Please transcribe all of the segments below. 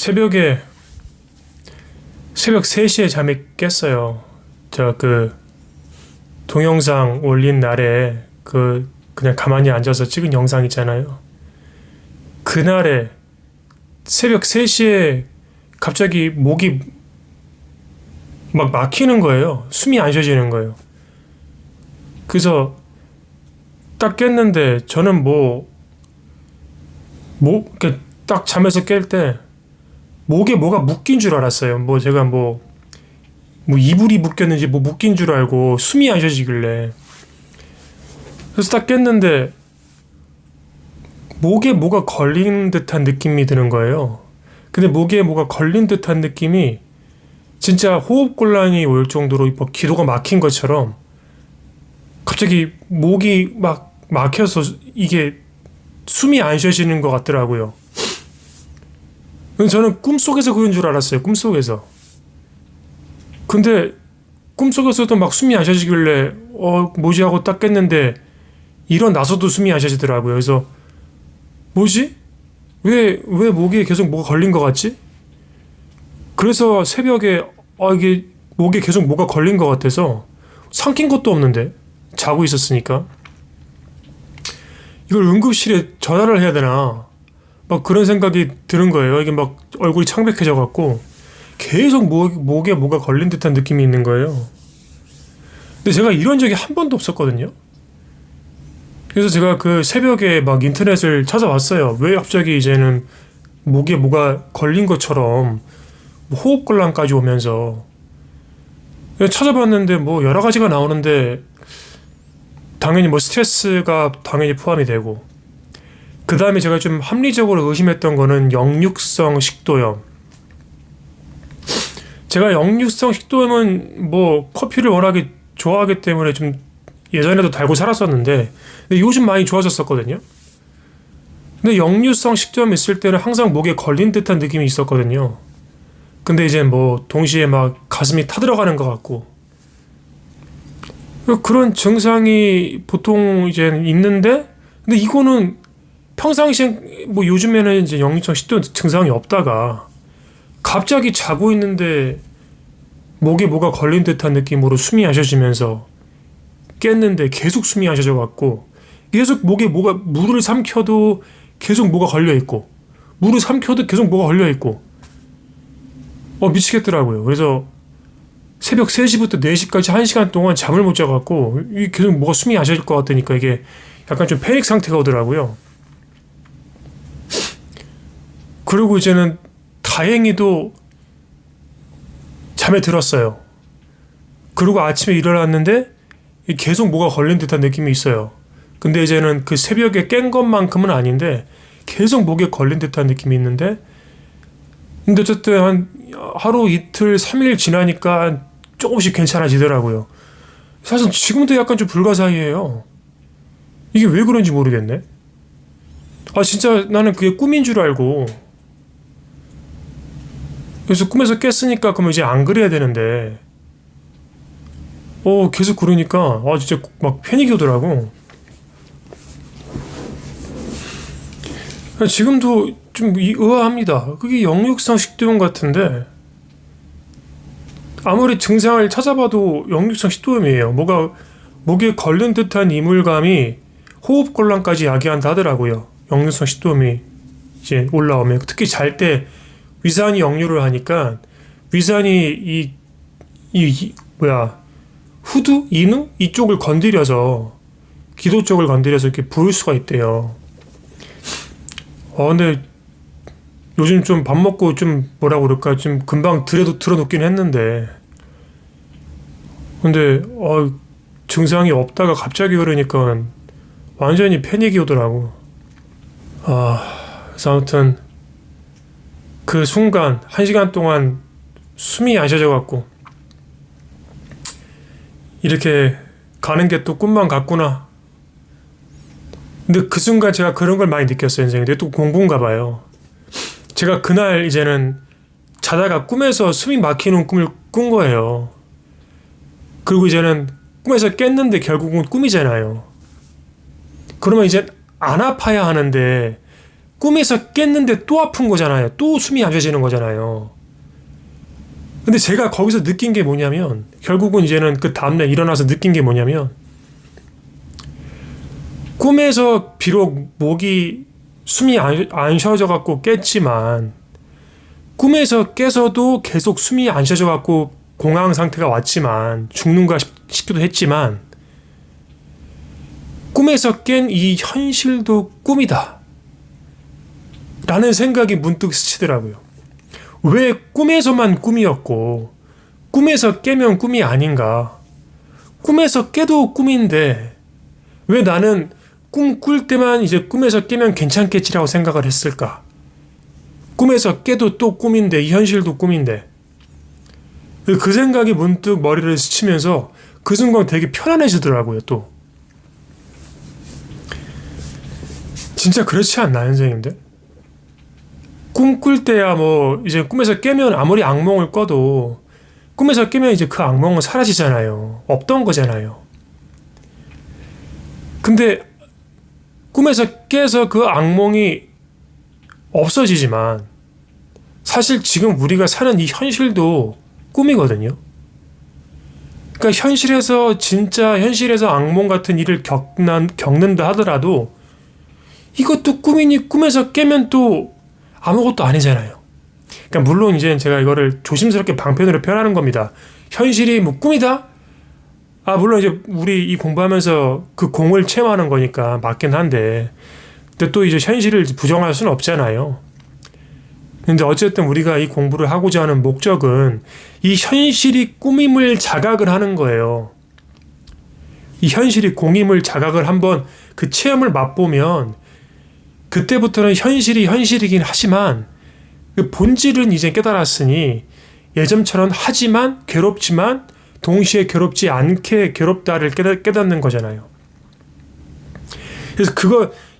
새벽에 새벽 3시에 잠이 깼어요. 저 동영상 올린 날에 그냥 가만히 앉아서 찍은 영상 있잖아요. 그날에 새벽 3시에 갑자기 목이 막 막히는 거예요. 숨이 안 쉬어지는 거예요. 그래서 딱 깼는데 저는 딱 잠에서 깰 때 목에 뭐가 묶인 줄 알았어요. 제가 이불이 묶였는지 묶인 줄 알고 숨이 안 쉬어지길래. 그래서 딱 깼는데 목에 뭐가 걸린 듯한 느낌이 드는 거예요. 근데 목에 뭐가 걸린 듯한 느낌이 진짜 호흡곤란이 올 정도로 기도가 막힌 것처럼 갑자기 목이 막 막혀서 이게 숨이 안 쉬어지는 것 같더라고요. 저는 꿈속에서 그런 줄 알았어요. 꿈속에서. 근데 꿈속에서도 막 숨이 안 쉬어지길래 뭐지 하고 딱 깼는데 일어나서도 숨이 안 쉬어지더라고요. 그래서 뭐지? 왜 목에 계속 뭐가 걸린 것 같지? 그래서 새벽에 이게 목에 계속 뭐가 걸린 것 같아서 삼킨 것도 없는데 자고 있었으니까 이걸 응급실에 전화를 해야 되나 막 그런 생각이 드는 거예요. 이게 막 얼굴이 창백해져 갖고 계속 목에 뭐가 걸린 듯한 느낌이 있는 거예요. 근데 제가 이런 적이 한 번도 없었거든요. 그래서 제가 그 새벽에 막 인터넷을 찾아봤어요. 왜 갑자기 이제는 목에 뭐가 걸린 것처럼 호흡곤란까지 오면서 찾아봤는데 여러 가지가 나오는데 당연히 스트레스가 당연히 포함이 되고 그 다음에 제가 좀 합리적으로 의심했던 거는 역류성 식도염. 제가 역류성 식도염은 커피를 워낙에 좋아하기 때문에 좀 예전에도 달고 살았었는데 근데 요즘 많이 좋아졌었거든요. 근데 역류성 식도염 있을 때는 항상 목에 걸린 듯한 느낌이 있었거든요. 근데 이제 동시에 막 가슴이 타들어가는 것 같고 그런 증상이 보통 이제 있는데 근데 이거는 평상시에 요즘에는 이제 역류성 식도염 증상이 없다가 갑자기 자고 있는데 목에 뭐가 걸린 듯한 느낌으로 숨이 안 쉬어지면서 깼는데 계속 숨이 안 쉬어져 갖고 계속 목에 물을 삼켜도 계속 뭐가 걸려 있고 물을 삼켜도 계속 뭐가 걸려 있고 미치겠더라고요. 그래서 새벽 3시부터 4시까지 1시간 동안 잠을 못 자갖고 계속 뭐가 숨이 안 쉬어질 것 같으니까 이게 약간 좀 패닉 상태가 오더라고요. 그리고 이제는 다행히도 잠에 들었어요. 그리고 아침에 일어났는데 계속 뭐가 걸린 듯한 느낌이 있어요. 근데 이제는 그 새벽에 깬 것만큼은 아닌데 계속 목에 걸린 듯한 느낌이 있는데 근데 어쨌든 한 하루 이틀 3일 지나니까 조금씩 괜찮아지더라고요. 사실 지금도 약간 좀 불가사의해요. 이게 왜 그런지 모르겠네. 진짜 나는 그게 꿈인 줄 알고 그래서 꿈에서 깼으니까 그러면 이제 안 그래야 되는데 계속 그러니까 진짜 막 패닉이 오더라고. 지금도 좀 의아합니다. 그게 역류성 식도염 같은데 아무리 증상을 찾아봐도 역류성 식도염이에요. 목에 걸린 듯한 이물감이 호흡곤란까지 야기한다 하더라고요. 역류성 식도염이 이제 올라오면 특히 잘 때 위산이 역류를 하니까 위산이 후두? 인후? 이쪽을 건드려서 기도 쪽을 건드려서 이렇게 부을 수가 있대요. 근데 요즘 좀 밥 먹고 좀 좀 금방 들어눕긴 했는데 근데 증상이 없다가 갑자기 그러니까 완전히 패닉이 오더라고. 그래서 아무튼 그 순간 1시간 동안 숨이 안 쉬어져갖고 이렇게 가는 게 또 꿈만 같구나. 근데 그 순간 제가 그런 걸 많이 느꼈어요. 인생에. 근데 또 공부인가 봐요. 제가 그날 이제는 자다가 꿈에서 숨이 막히는 꿈을 꾼 거예요. 그리고 이제는 꿈에서 깼는데 결국은 꿈이잖아요. 그러면 이제 안 아파야 하는데 꿈에서 깼는데 또 아픈 거잖아요. 또 숨이 안 쉬어지는 거잖아요. 근데 제가 거기서 느낀 게 뭐냐면, 결국은 이제는 그 다음날 일어나서 느낀 게 뭐냐면, 꿈에서 비록 숨이 안 쉬어져 갖고 깼지만, 꿈에서 깨서도 계속 숨이 안 쉬어져 갖고 공황 상태가 왔지만, 죽는가 싶기도 했지만, 꿈에서 깬 이 현실도 꿈이다 라는 생각이 문득 스치더라고요. 왜 꿈에서만 꿈이었고 꿈에서 깨면 꿈이 아닌가? 꿈에서 깨도 꿈인데 왜 나는 꿈 꿀 때만 이제 꿈에서 깨면 괜찮겠지라고 생각을 했을까? 꿈에서 깨도 또 꿈인데 이 현실도 꿈인데 그 생각이 문득 머리를 스치면서 그 순간 되게 편안해지더라고요. 또 진짜 그렇지 않나요, 선생님들? 꿈 꿀 때야 뭐 이제 꿈에서 깨면 아무리 악몽을 꿔도 꿈에서 깨면 이제 그 악몽은 사라지잖아요. 없던 거잖아요. 근데 꿈에서 깨서 그 악몽이 없어지지만 사실 지금 우리가 사는 이 현실도 꿈이거든요. 그러니까 진짜 현실에서 악몽 같은 일을 겪는다 하더라도 이것도 꿈이니 꿈에서 깨면 또 아무것도 아니잖아요. 그러니까 물론 이제 제가 이거를 조심스럽게 방편으로 표현하는 겁니다. 현실이 뭐 꿈이다? 물론 이제 우리 이 공부하면서 그 공을 체험하는 거니까 맞긴 한데, 근데 또 이제 현실을 부정할 수는 없잖아요. 근데 어쨌든 우리가 이 공부를 하고자 하는 목적은 이 현실이 꿈임을 자각을 하는 거예요. 이 현실이 공임을 자각을 한번 그 체험을 맛보면 그때부터는 현실이 현실이긴 하지만 그 본질은 이제 깨달았으니 예전처럼 하지만 괴롭지만 동시에 괴롭지 않게 괴롭다를 깨닫는 거잖아요. 그래서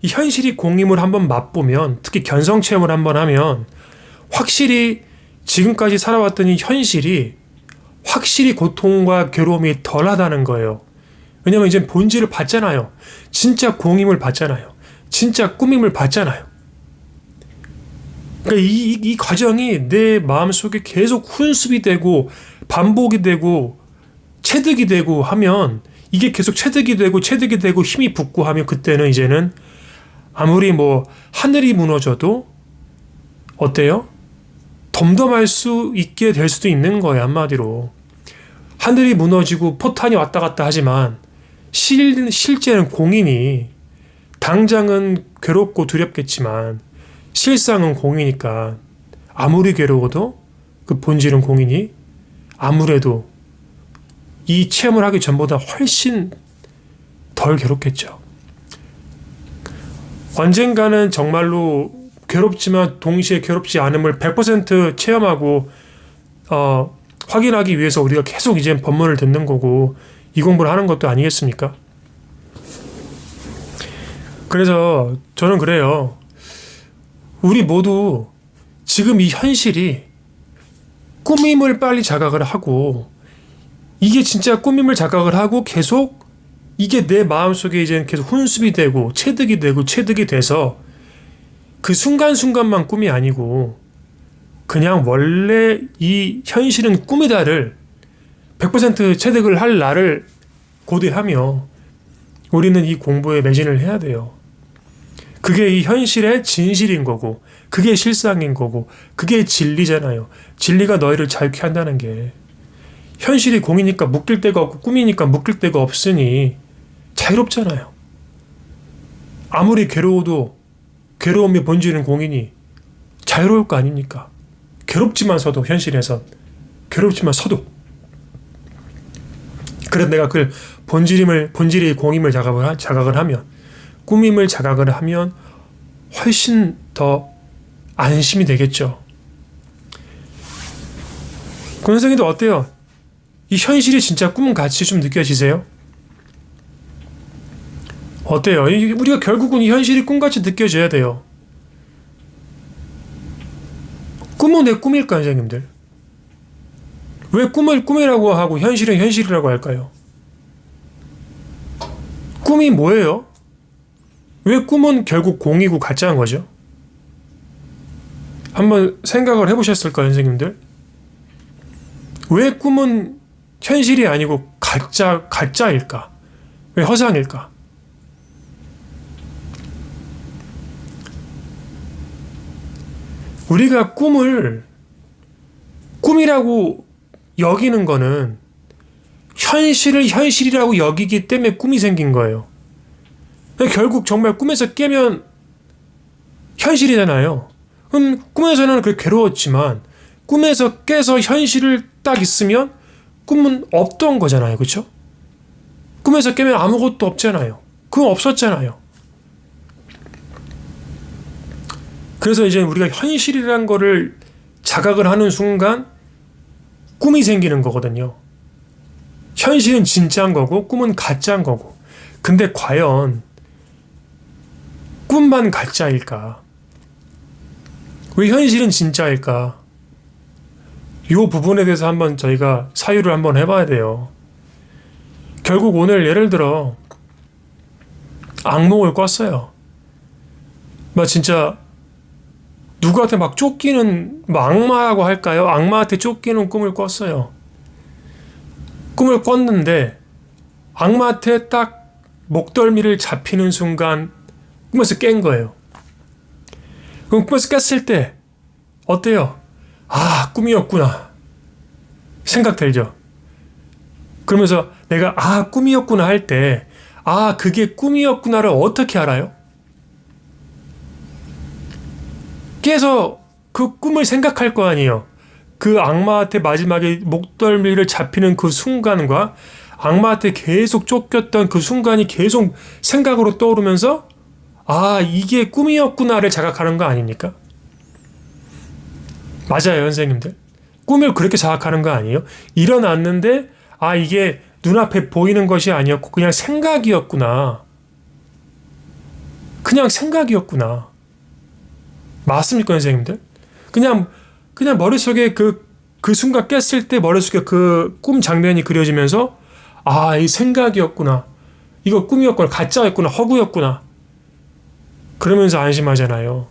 이 현실이 공임을 한번 맛보면, 특히 견성 체험을 한번 하면 확실히 지금까지 살아왔던 이 현실이 확실히 고통과 괴로움이 덜하다는 거예요. 왜냐면 이제 본질을 봤잖아요. 진짜 공임을 봤잖아요. 진짜 꿈임을 봤잖아요. 그러니까 이 과정이 내 마음속에 계속 훈습이 되고 반복이 되고 체득이 되고 하면, 이게 계속 체득이 되고 힘이 붙고 하면 그때는 이제는 아무리 뭐 하늘이 무너져도 어때요? 덤덤할 수 있게 될 수도 있는 거예요. 한마디로 하늘이 무너지고 포탄이 왔다 갔다 하지만 실제는 공이니 당장은 괴롭고 두렵겠지만 실상은 공이니까 아무리 괴로워도 그 본질은 공이니 아무래도 이 체험을 하기 전보다 훨씬 덜 괴롭겠죠. 언젠가는 정말로 괴롭지만 동시에 괴롭지 않음을 100% 체험하고 확인하기 위해서 우리가 계속 이제 법문을 듣는 거고 이 공부를 하는 것도 아니겠습니까? 그래서 저는 그래요. 우리 모두 지금 이 현실이 꿈임을 빨리 자각을 하고, 이게 진짜 꿈임을 자각을 하고 계속 이게 내 마음속에 이제 계속 훈습이 되고 체득이 돼서 그 순간순간만 꿈이 아니고 그냥 원래 이 현실은 꿈이다를 100% 체득을 할 날을 고대하며 우리는 이 공부에 매진을 해야 돼요. 그게 이 현실의 진실인 거고 그게 실상인 거고 그게 진리잖아요. 진리가 너희를 자유케 한다는 게, 현실이 공이니까 묶일 데가 없고 꿈이니까 묶일 데가 없으니 자유롭잖아요. 아무리 괴로워도 괴로움의 본질은 공이니 자유로울 거 아닙니까? 괴롭지만서도 현실에선 괴롭지만서도 그래서 내가 그 본질의 공임을 자각을 하면, 꿈임을 자각을 하면 훨씬 더 안심이 되겠죠. 권 선생님도 어때요? 이 현실이 진짜 꿈 같이 좀 느껴지세요? 어때요? 우리가 결국은 이 현실이 꿈같이 느껴져야 돼요. 꿈은 왜 꿈일까, 선생님들? 왜 꿈을 꿈이라고 하고 현실은 현실이라고 할까요? 꿈이 뭐예요? 왜 꿈은 결국 공이고 가짜인 거죠? 한번 생각을 해보셨을까요, 선생님들? 왜 꿈은 현실이 아니고 가짜일까? 왜 허상일까? 우리가 꿈이라고 여기는 거는 현실을 현실이라고 여기기 때문에 꿈이 생긴 거예요. 결국 정말 꿈에서 깨면 현실이잖아요. 그럼 꿈에서는 그렇게 괴로웠지만 꿈에서 깨서 현실을 딱 있으면 꿈은 없던 거잖아요. 그렇죠? 꿈에서 깨면 아무것도 없잖아요. 그건 없었잖아요. 그래서 이제 우리가 현실이라는 거를 자각을 하는 순간 꿈이 생기는 거거든요. 현실은 진짜인 거고 꿈은 가짜인 거고. 근데 과연 꿈만 가짜일까? 왜 현실은 진짜일까? 이 부분에 대해서 한번 저희가 사유를 한번 해봐야 돼요. 결국 오늘 예를 들어 악몽을 꿨어요. 막 진짜 누구한테 막 쫓기는, 악마라고 할까요? 악마한테 쫓기는 꿈을 꿨어요. 꿈을 꿨는데 악마한테 딱 목덜미를 잡히는 순간 꿈에서 깬 거예요. 그럼 꿈에서 깼을 때 어때요? 아, 꿈이었구나 생각 들죠? 그러면서 내가 꿈이었구나 할 때 그게 꿈이었구나를 어떻게 알아요? 깨서 그 꿈을 생각할 거 아니에요. 그 악마한테 마지막에 목덜미를 잡히는 그 순간과 악마한테 계속 쫓겼던 그 순간이 계속 생각으로 떠오르면서 이게 꿈이었구나를 자각하는 거 아닙니까? 맞아요, 선생님들. 꿈을 그렇게 자각하는 거 아니에요? 일어났는데 이게 눈앞에 보이는 것이 아니었고 그냥 생각이었구나. 그냥 생각이었구나. 맞습니까, 선생님들? 그냥 머릿속에 그 순간 깼을 때 머릿속에 그 꿈 장면이 그려지면서 이 생각이었구나. 이거 꿈이었구나. 가짜였구나. 허구였구나. 그러면서 안심하잖아요.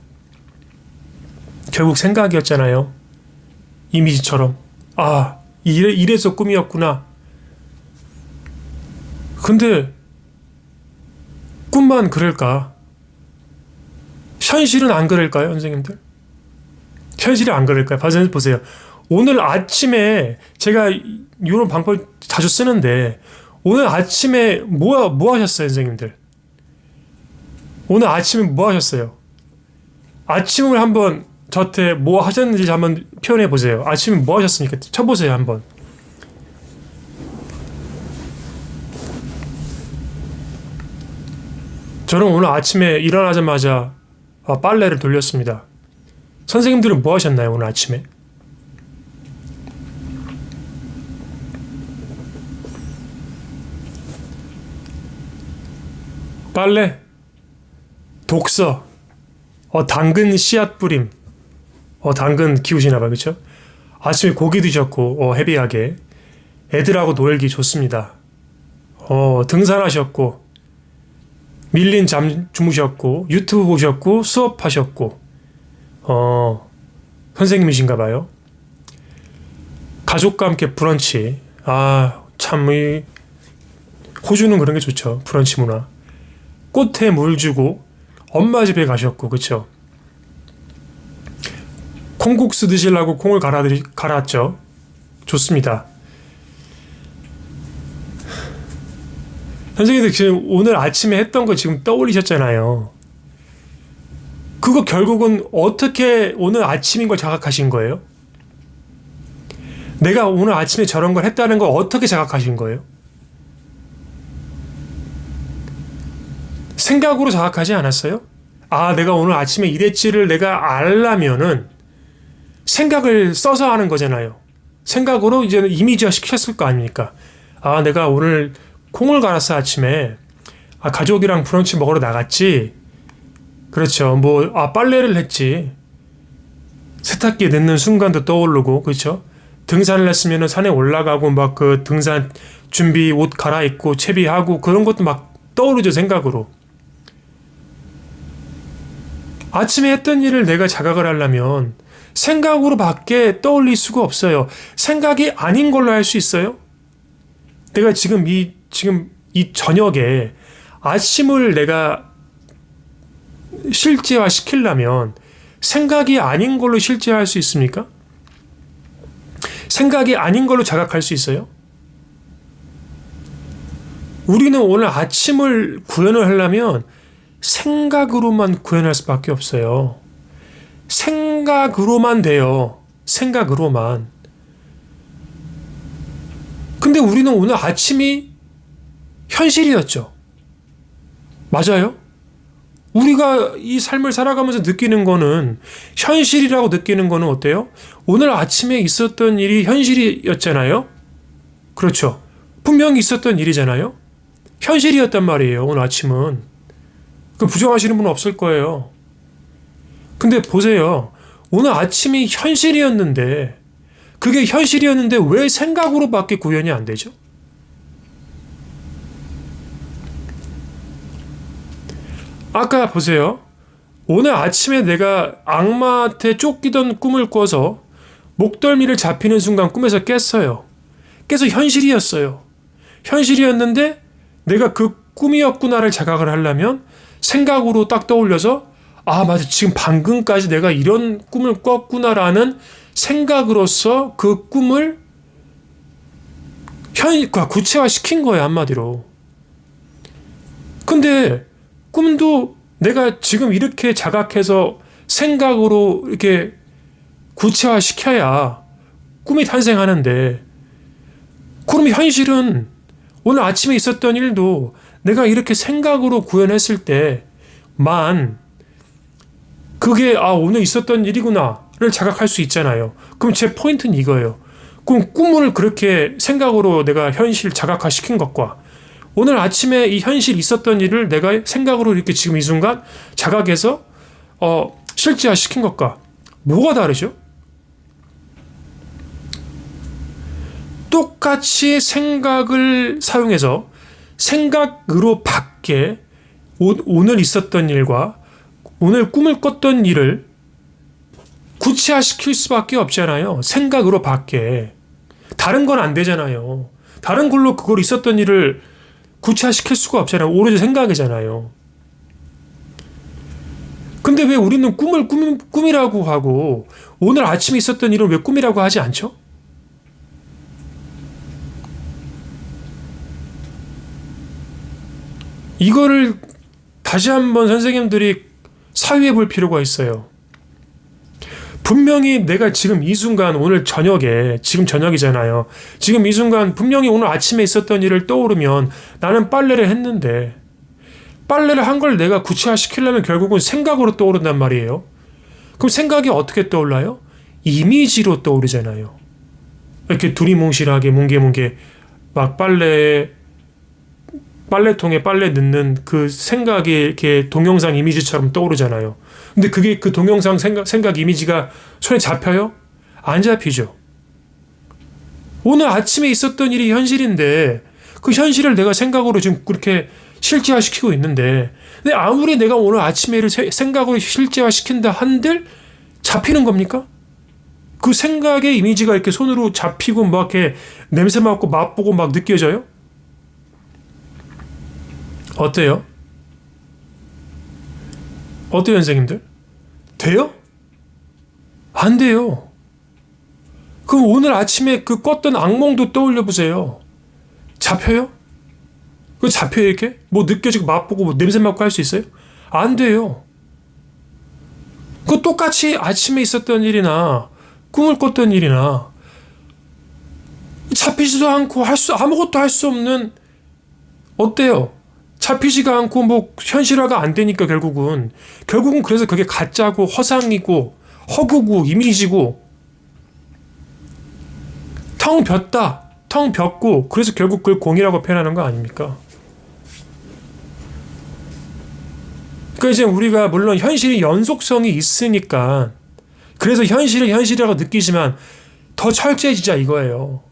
결국 생각이었잖아요. 이미지처럼. 이래서 꿈이었구나. 근데 꿈만 그럴까? 현실은 안 그럴까요, 선생님들? 현실이 안 그럴까요? 선생님 보세요. 오늘 아침에 제가 이런 방법 자주 쓰는데 오늘 아침에 뭐 하셨어요, 선생님들? 오늘 아침에 뭐 하셨어요? 아침을 한번 저한테 뭐 하셨는지 한번 표현해 보세요. 아침에 뭐 하셨습니까? 쳐보세요, 한번. 저는 오늘 아침에 일어나자마자 빨래를 돌렸습니다. 선생님들은 뭐 하셨나요, 오늘 아침에? 빨래, 독서, 당근 씨앗 뿌림, 당근 키우시나봐요, 그쵸? 아침에 고기 드셨고, 헤비하게. 애들하고 놀기 좋습니다. 등산하셨고, 밀린 잠 주무셨고, 유튜브 보셨고, 수업하셨고, 선생님이신가봐요. 가족과 함께 브런치. 참, 호주는 그런 게 좋죠. 브런치 문화. 꽃에 물 주고, 엄마 집에 가셨고, 그쵸? 콩국수 드시려고 콩을 갈았죠. 좋습니다. 선생님들 지금 오늘 아침에 했던 거 지금 떠올리셨잖아요. 그거 결국은 어떻게 오늘 아침인 걸 자각하신 거예요? 내가 오늘 아침에 저런 걸 했다는 걸 어떻게 자각하신 거예요? 생각으로 자각하지 않았어요? 내가 오늘 아침에 이랬지를 내가 알려면은 생각을 써서 하는 거잖아요. 생각으로 이제는 이미지화 시켰을 거 아닙니까? 내가 오늘 콩을 갈았어, 아침에. 가족이랑 브런치 먹으러 나갔지. 그렇죠. 빨래를 했지. 세탁기에 넣는 순간도 떠오르고, 그렇죠. 등산을 했으면 산에 올라가고 막 그 등산 준비 옷 갈아입고 채비하고 그런 것도 막 떠오르죠, 생각으로. 아침에 했던 일을 내가 자각을 하려면 생각으로밖에 떠올릴 수가 없어요. 생각이 아닌 걸로 할 수 있어요? 내가 지금 이 저녁에 아침을 내가 실제화 시키려면 생각이 아닌 걸로 실제화할 수 있습니까? 생각이 아닌 걸로 자각할 수 있어요? 우리는 오늘 아침을 구현을 하려면 생각으로만 구현할 수밖에 없어요. 생각으로만 돼요. 생각으로만. 근데 우리는 오늘 아침이 현실이었죠. 맞아요? 우리가 이 삶을 살아가면서 느끼는 거는, 현실이라고 느끼는 거는 어때요? 오늘 아침에 있었던 일이 현실이었잖아요? 그렇죠. 분명히 있었던 일이잖아요? 현실이었단 말이에요, 오늘 아침은. 그 부정하시는 분은 없을 거예요. 근데 보세요. 오늘 아침이 현실이었는데, 그게 현실이었는데 왜 생각으로밖에 구현이 안 되죠? 아까 보세요. 오늘 아침에 내가 악마한테 쫓기던 꿈을 꿔서 목덜미를 잡히는 순간 꿈에서 깼어요. 깨서 현실이었어요. 현실이었는데 내가 그 꿈이었구나를 자각을 하려면 생각으로 딱 떠올려서, 아, 맞아. 지금 방금까지 내가 이런 꿈을 꿨구나라는 생각으로서 그 꿈을 구체화시킨 거예요, 한마디로. 근데 꿈도 내가 지금 이렇게 자각해서 생각으로 이렇게 구체화시켜야 꿈이 탄생하는데, 그럼 현실은 오늘 아침에 있었던 일도 내가 이렇게 생각으로 구현했을 때만 그게 오늘 있었던 일이구나를 자각할 수 있잖아요. 그럼 제 포인트는 이거예요. 그럼 꿈을 그렇게 생각으로 내가 현실 자각화시킨 것과 오늘 아침에 이 현실 있었던 일을 내가 생각으로 이렇게 지금 이 순간 자각해서 실제화시킨 것과 뭐가 다르죠? 똑같이 생각을 사용해서 생각으로 밖에 오늘 있었던 일과 오늘 꿈을 꿨던 일을 구체화시킬 수밖에 없잖아요. 생각으로 밖에. 다른 건 안 되잖아요. 다른 걸로 그걸 있었던 일을 구체화시킬 수가 없잖아요. 오로지 생각이잖아요. 근데 왜 우리는 꿈을 꿈이라고 하고 오늘 아침에 있었던 일을 왜 꿈이라고 하지 않죠? 이거를 다시 한번 선생님들이 사유해 볼 필요가 있어요. 분명히 내가 지금 이 순간 오늘 저녁에, 지금 저녁이잖아요. 지금 이 순간 분명히 오늘 아침에 있었던 일을 떠오르면 나는 빨래를 했는데, 빨래를 한 걸 내가 구체화시키려면 결국은 생각으로 떠오른단 말이에요. 그럼 생각이 어떻게 떠올라요? 이미지로 떠오르잖아요. 이렇게 두리뭉실하게 뭉게뭉게 막 빨래통에 빨래 넣는 그 생각이 이렇게 동영상 이미지처럼 떠오르잖아요. 근데 그게 그 동영상 생각 이미지가 손에 잡혀요? 안 잡히죠. 오늘 아침에 있었던 일이 현실인데 그 현실을 내가 생각으로 지금 그렇게 실제화시키고 있는데, 근데 아무리 내가 오늘 아침에 일을 생각으로 실제화시킨다 한들 잡히는 겁니까? 그 생각의 이미지가 이렇게 손으로 잡히고 막 이렇게 냄새 맡고 맛보고 막 느껴져요? 어때요? 어때요, 선생님들? 돼요? 안 돼요. 그럼 오늘 아침에 그 꿨던 악몽도 떠올려 보세요. 잡혀요? 그 잡혀요, 이렇게? 뭐 느껴지고 맛보고 뭐 냄새 맡고 할 수 있어요? 안 돼요. 그 똑같이 아침에 있었던 일이나 꿈을 꿨던 일이나 잡히지도 않고 아무것도 할 수 없는, 어때요? 잡히지가 않고 뭐 현실화가 안 되니까 결국은 그래서 그게 가짜고 허상이고 허구고 이미지고 텅 ቢ었고 그래서 결국 그걸 공이라고 표현하는 거 아닙니까? 그러니까 이제 우리가 물론 현실이 연속성이 있으니까 그래서 현실을 현실이라고 느끼지만 더 철저해지자 이거예요.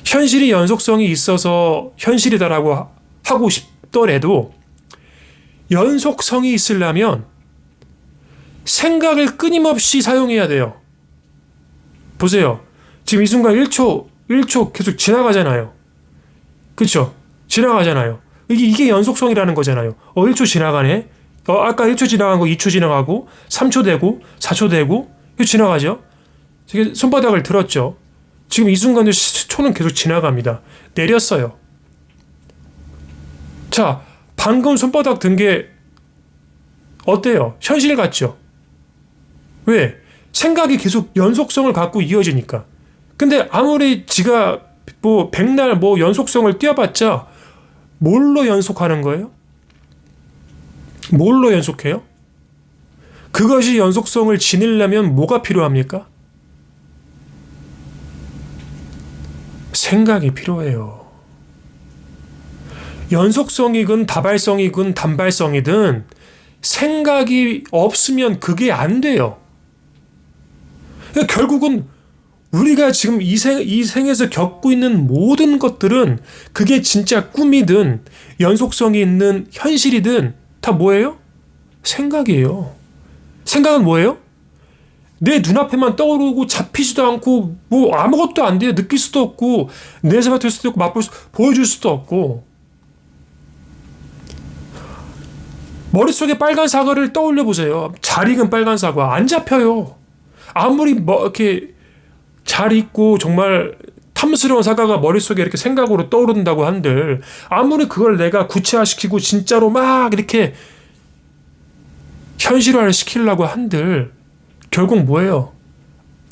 현실이 연속성이 있어서 현실이다라고 하고 싶더라도 연속성이 있으려면 생각을 끊임없이 사용해야 돼요. 보세요. 지금 이 순간 1초 계속 지나가잖아요. 그쵸? 지나가잖아요. 이게 연속성이라는 거잖아요. 1초 지나가네. 아까 1초 지나간 거 2초 지나가고 3초 되고 4초 되고 이거 지나가죠. 손바닥을 들었죠. 지금 이 순간도 초는 계속 지나갑니다. 내렸어요. 자, 방금 손바닥 든 게 어때요? 현실 같죠? 왜? 생각이 계속 연속성을 갖고 이어지니까. 근데 아무리 지가 뭐 백날 뭐 연속성을 띄워봤자 뭘로 연속하는 거예요? 뭘로 연속해요? 그것이 연속성을 지니려면 뭐가 필요합니까? 생각이 필요해요. 연속성이건 다발성이건 단발성이든 생각이 없으면 그게 안 돼요. 그러니까 결국은 우리가 지금 이 생에서 겪고 있는 모든 것들은 그게 진짜 꿈이든 연속성이 있는 현실이든 다 뭐예요? 생각이에요. 생각은 뭐예요? 내 눈앞에만 떠오르고 잡히지도 않고 뭐 아무것도 안 돼요. 느낄 수도 없고 내세 맡을 수도 없고 보여줄 수도 없고. 머릿속에 빨간 사과를 떠올려 보세요. 잘 익은 빨간 사과 안 잡혀요. 아무리 뭐 이렇게 잘 익고 정말 탐스러운 사과가 머릿속에 이렇게 생각으로 떠오른다고 한들 아무리 그걸 내가 구체화시키고 진짜로 막 이렇게 현실화를 시키려고 한들 결국 뭐예요?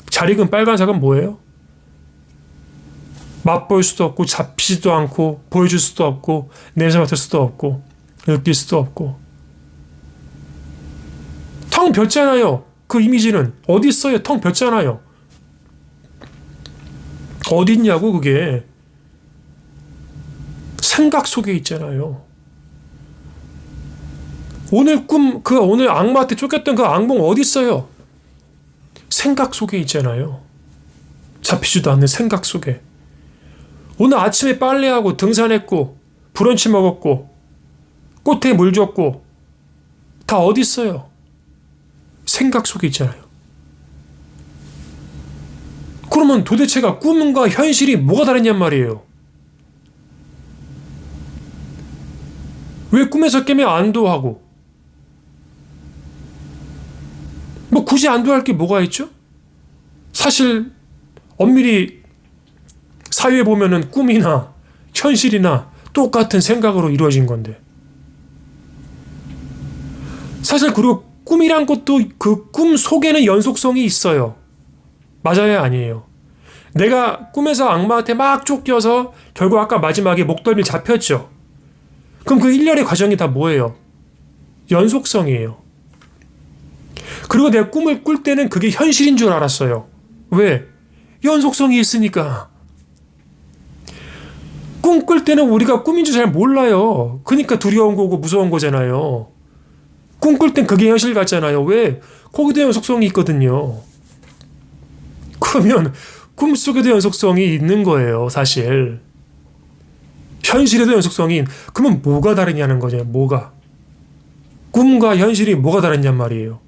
잘 익은 빨간 사과는 뭐예요? 맛볼 수도 없고 잡히지도 않고 보여줄 수도 없고 냄새 맡을 수도 없고 느낄 수도 없고 텅 비었잖아요. 그 이미지는 어디 있어요? 텅 비었잖아요. 어디 있냐고 그게. 생각 속에 있잖아요. 오늘 오늘 악마한테 쫓겼던 그 악몽 어디 있어요? 생각 속에 있잖아요. 잡히지도 않는 생각 속에. 오늘 아침에 빨래하고 등산했고 브런치 먹었고 꽃에 물 줬고 다 어디 있어요? 생각 속에 있잖아요. 그러면 도대체가 꿈과 현실이 뭐가 다르냔 말이에요. 왜 꿈에서 깨면 안도하고 뭐 굳이 안도할 게 뭐가 있죠? 사실 엄밀히 사회에 보면은 꿈이나 현실이나 똑같은 생각으로 이루어진 건데 사실 그리고 꿈이란 것도 그 꿈 속에는 연속성이 있어요. 맞아요? 아니에요? 내가 꿈에서 악마한테 막 쫓겨서 결국 아까 마지막에 목덜미 잡혔죠. 그럼 그 일련의 과정이 다 뭐예요? 연속성이에요. 그리고 내가 꿈을 꿀 때는 그게 현실인 줄 알았어요. 왜? 연속성이 있으니까. 꿈 꿀 때는 우리가 꿈인 줄 잘 몰라요. 그러니까 두려운 거고 무서운 거잖아요. 꿈 꿀 땐 그게 현실 같잖아요. 왜? 거기도 연속성이 있거든요. 그러면 꿈속에도 연속성이 있는 거예요. 사실. 현실에도 연속성이 그러면 뭐가 다르냐는 거죠. 뭐가. 꿈과 현실이 뭐가 다르냔 말이에요.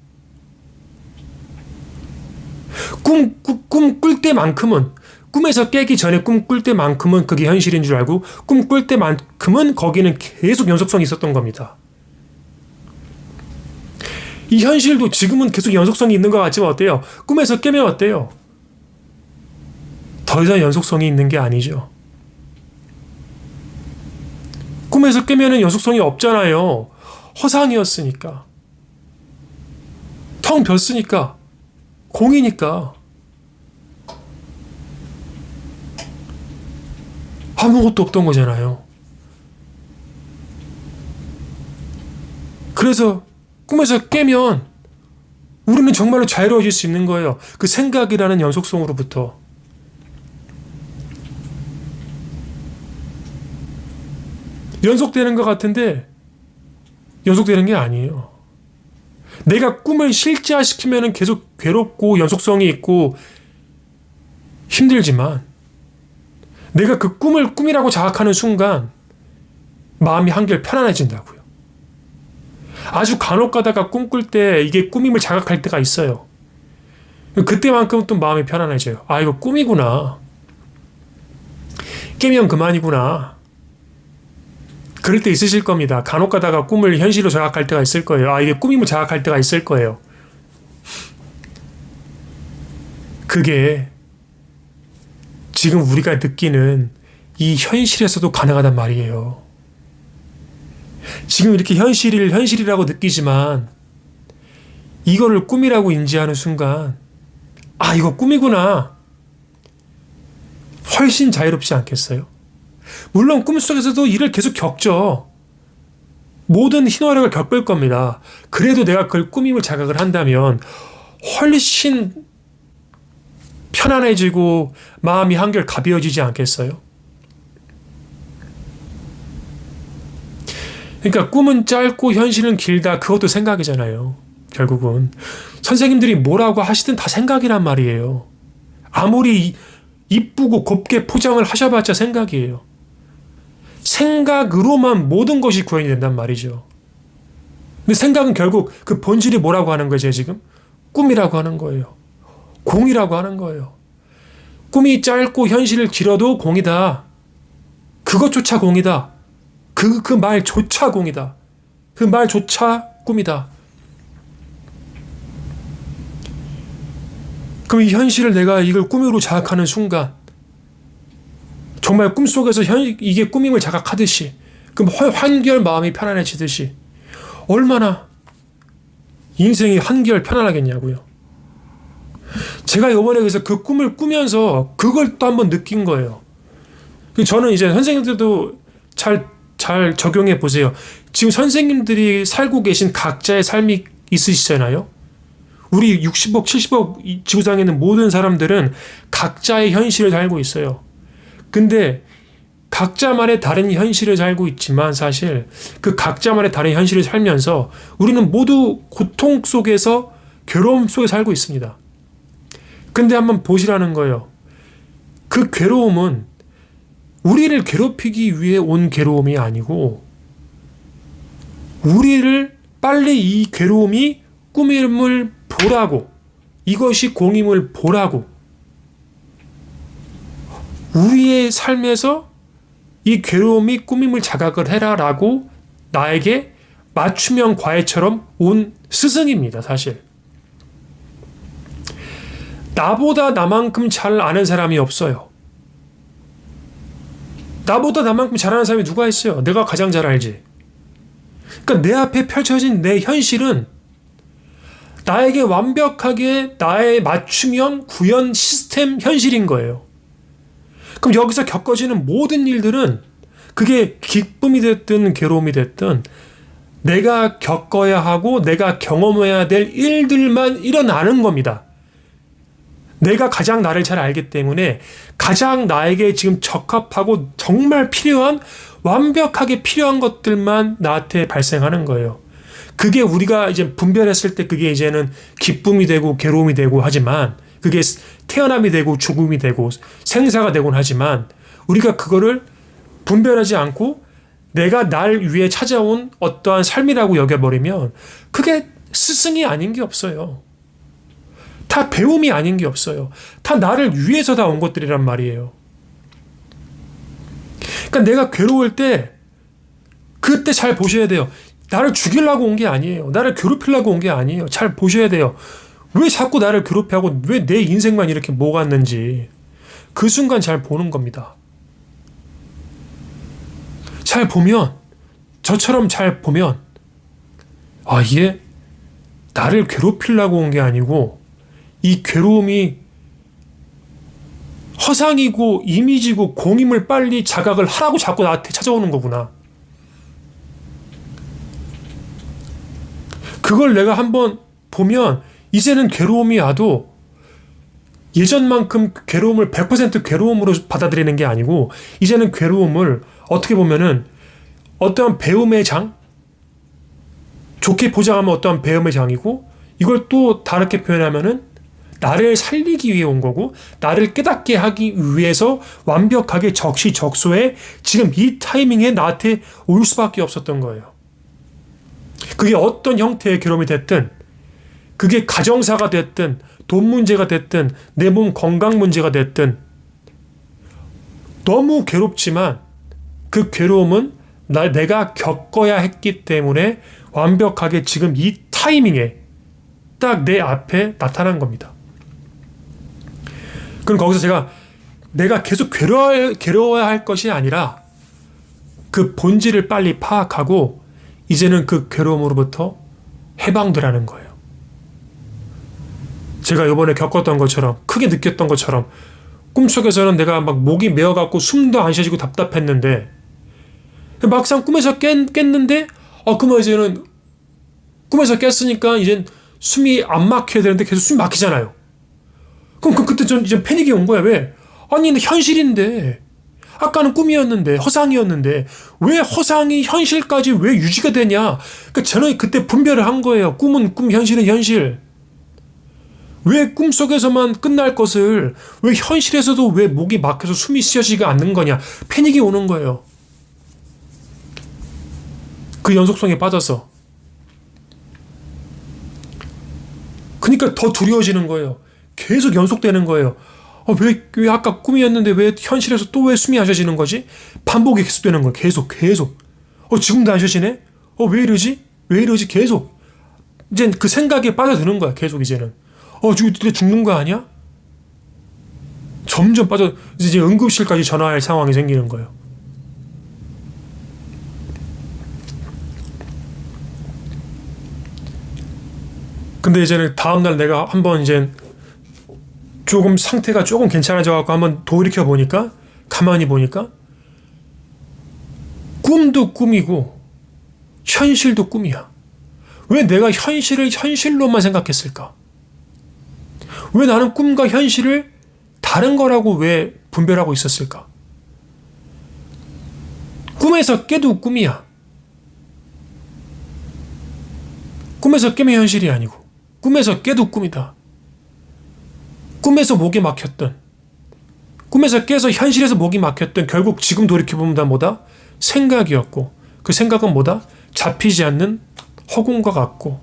꿈 꿀 때만큼은 꿈에서 깨기 전에 꿈 꿀 때만큼은 그게 현실인 줄 알고 꿈 꿀 때만큼은 거기는 계속 연속성이 있었던 겁니다. 이 현실도 지금은 계속 연속성이 있는 것 같지만 어때요? 꿈에서 깨면 어때요? 더 이상 연속성이 있는 게 아니죠. 꿈에서 깨면은 연속성이 없잖아요. 허상이었으니까. 텅 비었으니까. 공이니까. 아무것도 없던 거잖아요. 그래서 꿈에서 깨면 우리는 정말로 자유로워질 수 있는 거예요. 그 생각이라는 연속성으로부터. 연속되는 것 같은데 연속되는 게 아니에요. 내가 꿈을 실제화시키면 계속 괴롭고 연속성이 있고 힘들지만 내가 그 꿈을 꿈이라고 자각하는 순간 마음이 한결 편안해진다고요. 아주 간혹 가다가 꿈꿀 때 이게 꿈임을 자각할 때가 있어요. 그때만큼 또 마음이 편안해져요. 아, 이거 꿈이구나. 깨면 그만이구나. 그럴 때 있으실 겁니다. 간혹 가다가 꿈을 현실로 자각할 때가 있을 거예요. 아, 이게 꿈임을 자각할 때가 있을 거예요. 그게 지금 우리가 느끼는 이 현실에서도 가능하단 말이에요. 지금 이렇게 현실을 현실이라고 느끼지만 이거를 꿈이라고 인지하는 순간 아, 이거 꿈이구나. 훨씬 자유롭지 않겠어요? 물론 꿈속에서도 일을 계속 겪죠. 모든 희노애락을 겪을 겁니다. 그래도 내가 그걸 꿈임을 자각을 한다면 훨씬 편안해지고 마음이 한결 가벼워지지 않겠어요? 그러니까 꿈은 짧고 현실은 길다. 그것도 생각이잖아요. 결국은 선생님들이 뭐라고 하시든 다 생각이란 말이에요. 아무리 이쁘고 곱게 포장을 하셔봤자 생각이에요. 생각으로만 모든 것이 구현이 된단 말이죠. 근데 생각은 결국 그 본질이 뭐라고 하는 거죠, 지금? 꿈이라고 하는 거예요. 공이라고 하는 거예요. 꿈이 짧고 현실을 길어도 공이다. 그것조차 공이다. 그 말조차 공이다. 그 말조차 꿈이다. 그럼 이 현실을 내가 이걸 꿈으로 자각하는 순간 정말 꿈속에서 이게 꿈임을 자각하듯이 그럼 한결 마음이 편안해지듯이 얼마나 인생이 한결 편안하겠냐고요. 제가 이번에 그래서 그 꿈을 꾸면서 그걸 또 한번 느낀 거예요. 저는 이제 선생님들도 잘 적용해 보세요. 지금 선생님들이 살고 계신 각자의 삶이 있으시잖아요. 우리 60억, 70억 지구상에 있는 모든 사람들은 각자의 현실을 살고 있어요. 근데 각자만의 다른 현실을 살고 있지만 사실 그 각자만의 다른 현실을 살면서 우리는 모두 고통 속에서 괴로움 속에 살고 있습니다. 근데 한번 보시라는 거예요. 그 괴로움은 우리를 괴롭히기 위해 온 괴로움이 아니고 우리를 빨리 이 괴로움이 꿈임을 보라고 이것이 공임을 보라고 우리의 삶에서 이 괴로움이 꿈임을 자각을 해라라고 나에게 맞춤형 과외처럼 온 스승입니다. 사실 나보다 나만큼 잘 아는 사람이 없어요. 나보다 나만큼 잘하는 사람이 누가 있어요? 내가 가장 잘 알지. 그러니까 내 앞에 펼쳐진 내 현실은 나에게 완벽하게 나의 맞춤형 구현 시스템 현실인 거예요. 그럼 여기서 겪어지는 모든 일들은 그게 기쁨이 됐든 괴로움이 됐든 내가 겪어야 하고 내가 경험해야 될 일들만 일어나는 겁니다. 내가 가장 나를 잘 알기 때문에 가장 나에게 지금 적합하고 정말 필요한 완벽하게 필요한 것들만 나한테 발생하는 거예요. 그게 우리가 이제 분별했을 때 그게 이제는 기쁨이 되고 괴로움이 되고 하지만 그게 태어남이 되고 죽음이 되고 생사가 되곤 하지만 우리가 그거를 분별하지 않고 내가 날 위해 찾아온 어떠한 삶이라고 여겨버리면 그게 스승이 아닌 게 없어요. 다 배움이 아닌 게 없어요. 다 나를 위해서 다 온 것들이란 말이에요. 그러니까 내가 괴로울 때 그때 잘 보셔야 돼요. 나를 죽이려고 온 게 아니에요. 나를 괴롭히려고 온 게 아니에요. 잘 보셔야 돼요. 왜 자꾸 나를 괴롭히고 왜 내 인생만 이렇게 모았는지 그 순간 잘 보는 겁니다. 잘 보면 저처럼 잘 보면 아 이게 나를 괴롭히려고 온 게 아니고 이 괴로움이 허상이고 이미지고 공임을 빨리 자각을 하라고 자꾸 나한테 찾아오는 거구나. 그걸 내가 한번 보면 이제는 괴로움이 와도 예전만큼 괴로움을 100% 괴로움으로 받아들이는 게 아니고 이제는 괴로움을 어떻게 보면은 어떠한 배움의 장? 좋게 포장하면 어떠한 배움의 장이고 이걸 또 다르게 표현하면은 나를 살리기 위해 온 거고 나를 깨닫게 하기 위해서 완벽하게 적시적소에 지금 이 타이밍에 나한테 올 수밖에 없었던 거예요. 그게 어떤 형태의 괴로움이 됐든, 그게 가정사가 됐든, 돈 문제가 됐든, 내 몸 건강 문제가 됐든, 너무 괴롭지만 그 괴로움은 내가 겪어야 했기 때문에 완벽하게 지금 이 타이밍에 딱 내 앞에 나타난 겁니다. 그럼 거기서 내가 계속 괴로워야 할 것이 아니라 그 본질을 빨리 파악하고 이제는 그 괴로움으로부터 해방되라는 거예요. 제가 이번에 겪었던 것처럼, 크게 느꼈던 것처럼 꿈속에서는 내가 막 목이 메어갖고 숨도 안 쉬어지고 답답했는데 막상 꿈에서 깼는데 그러면 이제는 꿈에서 깼으니까 이젠 숨이 안 막혀야 되는데 계속 숨이 막히잖아요. 그럼 그때 전 이제 패닉이 온 거야. 왜? 아니 현실인데, 아까는 꿈이었는데, 허상이었는데 왜 허상이 현실까지 왜 유지가 되냐. 그러니까 저는 그때 분별을 한 거예요. 꿈은 꿈, 현실은 현실. 왜 꿈속에서만 끝날 것을 왜 현실에서도 왜 목이 막혀서 숨이 쉬어지지가 않는 거냐. 패닉이 오는 거예요. 그 연속성에 빠져서. 그러니까 더 두려워지는 거예요. 계속 연속되는 거예요. 왜 아까 꿈이었는데 왜 현실에서 또 왜 숨이 안 쉬어지는 거지? 반복이 계속되는 거예요. 계속. 지금도 안 쉬어지네? 왜 이러지? 왜 이러지? 계속. 이제 그 생각에 빠져드는 거야. 계속 이제는. 죽는 거 아니야? 점점 이제 응급실까지 전화할 상황이 생기는 거예요. 근데 이제는 다음날 내가 한번 이제 조금 상태가 조금 괜찮아져갖고 한번 돌이켜 보니까, 가만히 보니까 꿈도 꿈이고 현실도 꿈이야. 왜 내가 현실을 현실로만 생각했을까? 왜 나는 꿈과 현실을 다른 거라고 왜 분별하고 있었을까? 꿈에서 깨도 꿈이야. 꿈에서 깨면 현실이 아니고, 꿈에서 깨도 꿈이다. 꿈에서 목이 막혔던, 꿈에서 깨서 현실에서 목이 막혔던, 결국 지금 돌이켜보면 뭐다? 생각이었고, 그 생각은 뭐다? 잡히지 않는 허공과 같고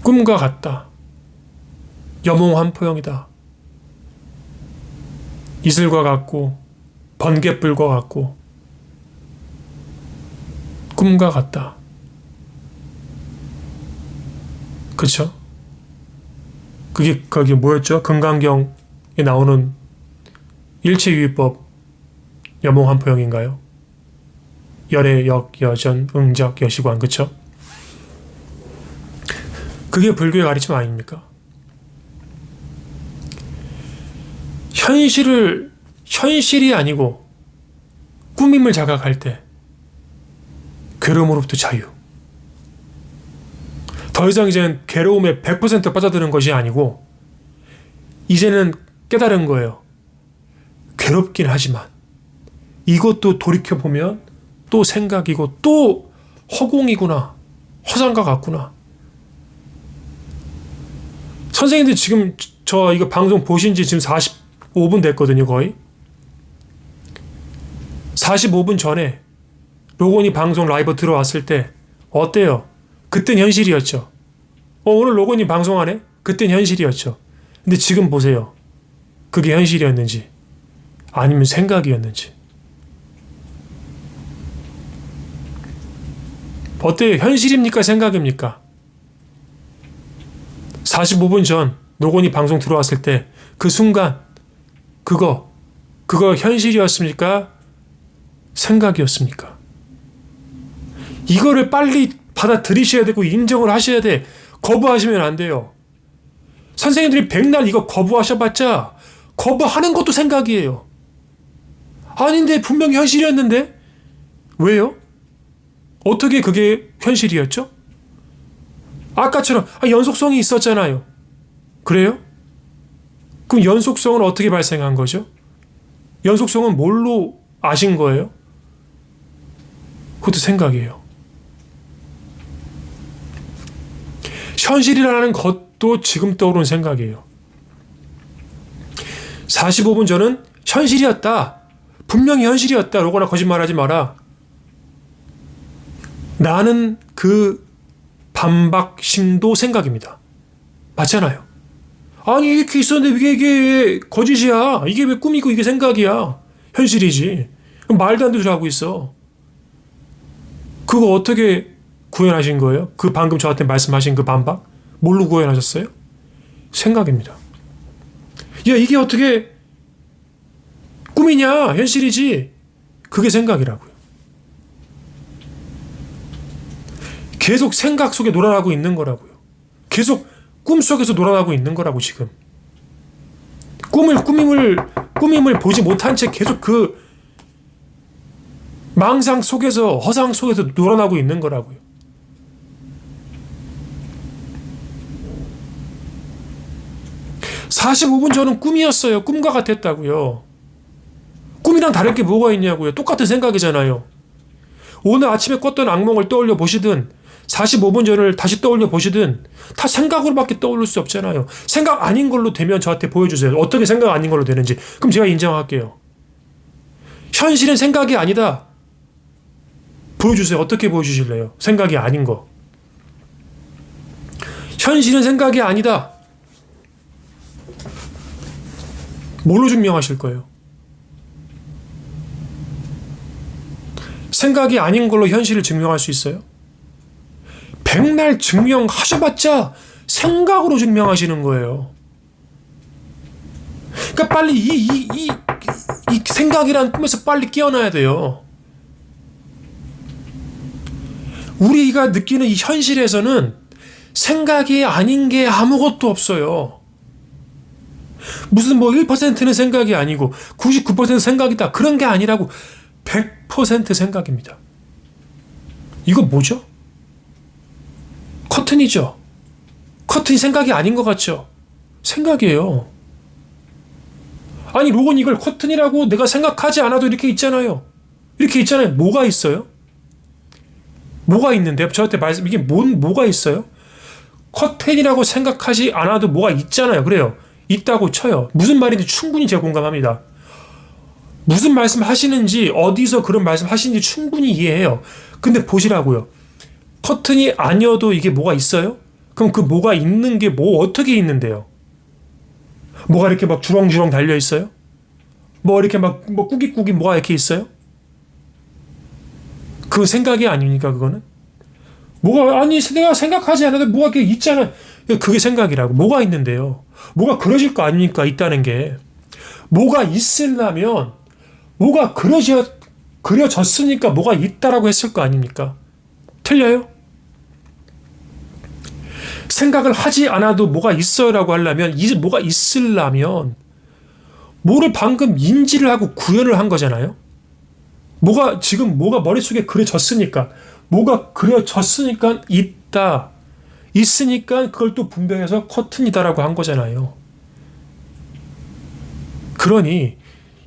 꿈과 같다. 염홍환포형이다. 이슬과 같고 번갯불과 같고 꿈과 같다. 그쵸? 그게 거기 뭐였죠? 금강경에 나오는 일체유의법 염홍환포형인가요? 열의 역, 여전, 응적, 여시관. 그쵸? 그게 불교의 가르침 아닙니까? 현실이 아니고 꿈임을 자각할 때 괴로움으로부터 자유. 더 이상 이제는 괴로움에 100% 빠져드는 것이 아니고 이제는 깨달은 거예요. 괴롭긴 하지만 이것도 돌이켜보면 또 생각이고 또 허공이구나. 허상과 같구나. 선생님들 지금 저 이거 방송 보신 지 지금 45분 됐거든요. 거의 45분 전에 로건이 방송 라이브 들어왔을 때 어때요? 그땐 현실이었죠. 오늘 로건이 방송하네? 그땐 현실이었죠. 근데 지금 보세요. 그게 현실이었는지 아니면 생각이었는지. 어때요? 현실입니까? 생각입니까? 45분 전 로건이 방송 들어왔을 때 그 순간 그거 현실이었습니까? 생각이었습니까? 이거를 빨리 받아들이셔야 되고 인정을 하셔야 돼. 거부하시면 안 돼요. 선생님들이 백날 이거 거부하셔봤자 거부하는 것도 생각이에요. 아닌데 분명히 현실이었는데 왜요? 어떻게 그게 현실이었죠? 아까처럼 연속성이 있었잖아요. 그래요? 그럼 연속성은 어떻게 발생한 거죠? 연속성은 뭘로 아신 거예요? 그것도 생각이에요. 현실이라는 것도 지금 떠오른 생각이에요. 45분 전은 현실이었다. 분명히 현실이었다. 로거나 거짓말하지 마라. 나는 그 반박심도 생각입니다. 맞잖아요. 아니 이렇게 있었는데 이게 거짓이야. 이게 왜 꿈이고 이게 생각이야. 현실이지. 말도 안 되는 소리 하고 있어. 그거 어떻게 구현하신 거예요? 그 방금 저한테 말씀하신 그 반박? 뭘로 구현하셨어요? 생각입니다. 야 이게 어떻게 꿈이냐 현실이지. 그게 생각이라고요. 계속 생각 속에 놀아나고 있는 거라고요. 계속 꿈속에서 놀아나고 있는 거라고 지금. 꾸밈을 보지 못한 채 계속 그 망상 속에서 허상 속에서 놀아나고 있는 거라고요. (45분) 전은 꿈이었어요. 꿈과 같았다고요. 꿈이랑 다를 게 뭐가 있냐고요. 똑같은 생각이잖아요. 오늘 아침에 꿨던 악몽을 떠올려 보시든 45분 전을 다시 떠올려 보시든 다 생각으로밖에 떠올릴 수 없잖아요. 생각 아닌 걸로 되면 저한테 보여주세요. 어떻게 생각 아닌 걸로 되는지. 그럼 제가 인정할게요. 현실은 생각이 아니다. 보여주세요. 어떻게 보여주실래요? 생각이 아닌 거. 현실은 생각이 아니다. 뭘로 증명하실 거예요? 생각이 아닌 걸로 현실을 증명할 수 있어요? 백날 증명하셔봤자 생각으로 증명하시는 거예요. 그러니까 빨리 이 생각이라는 꿈에서 빨리 깨어나야 돼요. 우리가 느끼는 이 현실에서는 생각이 아닌 게 아무것도 없어요. 무슨 뭐 1%는 생각이 아니고 99% 생각이다. 그런 게 아니라고. 100% 생각입니다. 이거 뭐죠? 커튼이죠. 커튼이 생각이 아닌 것 같죠? 생각이에요. 아니 로건 이걸 커튼이라고 내가 생각하지 않아도 이렇게 있잖아요. 이렇게 있잖아요. 뭐가 있어요? 뭐가 있는데요? 저한테 말씀 이게 뭐가 있어요? 커튼이라고 생각하지 않아도 뭐가 있잖아요. 그래요. 있다고 쳐요. 무슨 말인지 충분히 제가 공감합니다. 무슨 말씀 하시는지 어디서 그런 말씀 하시는지 충분히 이해해요. 근데 보시라고요. 커튼이 아니어도 이게 뭐가 있어요? 그럼 그 뭐가 있는 게 뭐 어떻게 있는데요? 뭐가 이렇게 막 주렁주렁 달려 있어요? 뭐 이렇게 막 뭐 꾸깃꾸깃 뭐가 이렇게 있어요? 그 생각이 아닙니까 그거는? 뭐가 아니 내가 생각하지 않아도 뭐가 이렇게 있잖아. 그게 생각이라고. 뭐가 있는데요? 뭐가 그려질 거 아닙니까? 있다는 게. 뭐가 있으려면 뭐가 그려졌으니까 뭐가 있다라고 했을 거 아닙니까? 틀려요? 생각을 하지 않아도 뭐가 있어요라고 하려면 뭐가 있으려면 뭐를 방금 인지를 하고 구현을 한 거잖아요. 뭐가 머릿속에 그려졌으니까 뭐가 그려졌으니까 있다. 있으니까 그걸 또 분별해서 커튼이다라고 한 거잖아요. 그러니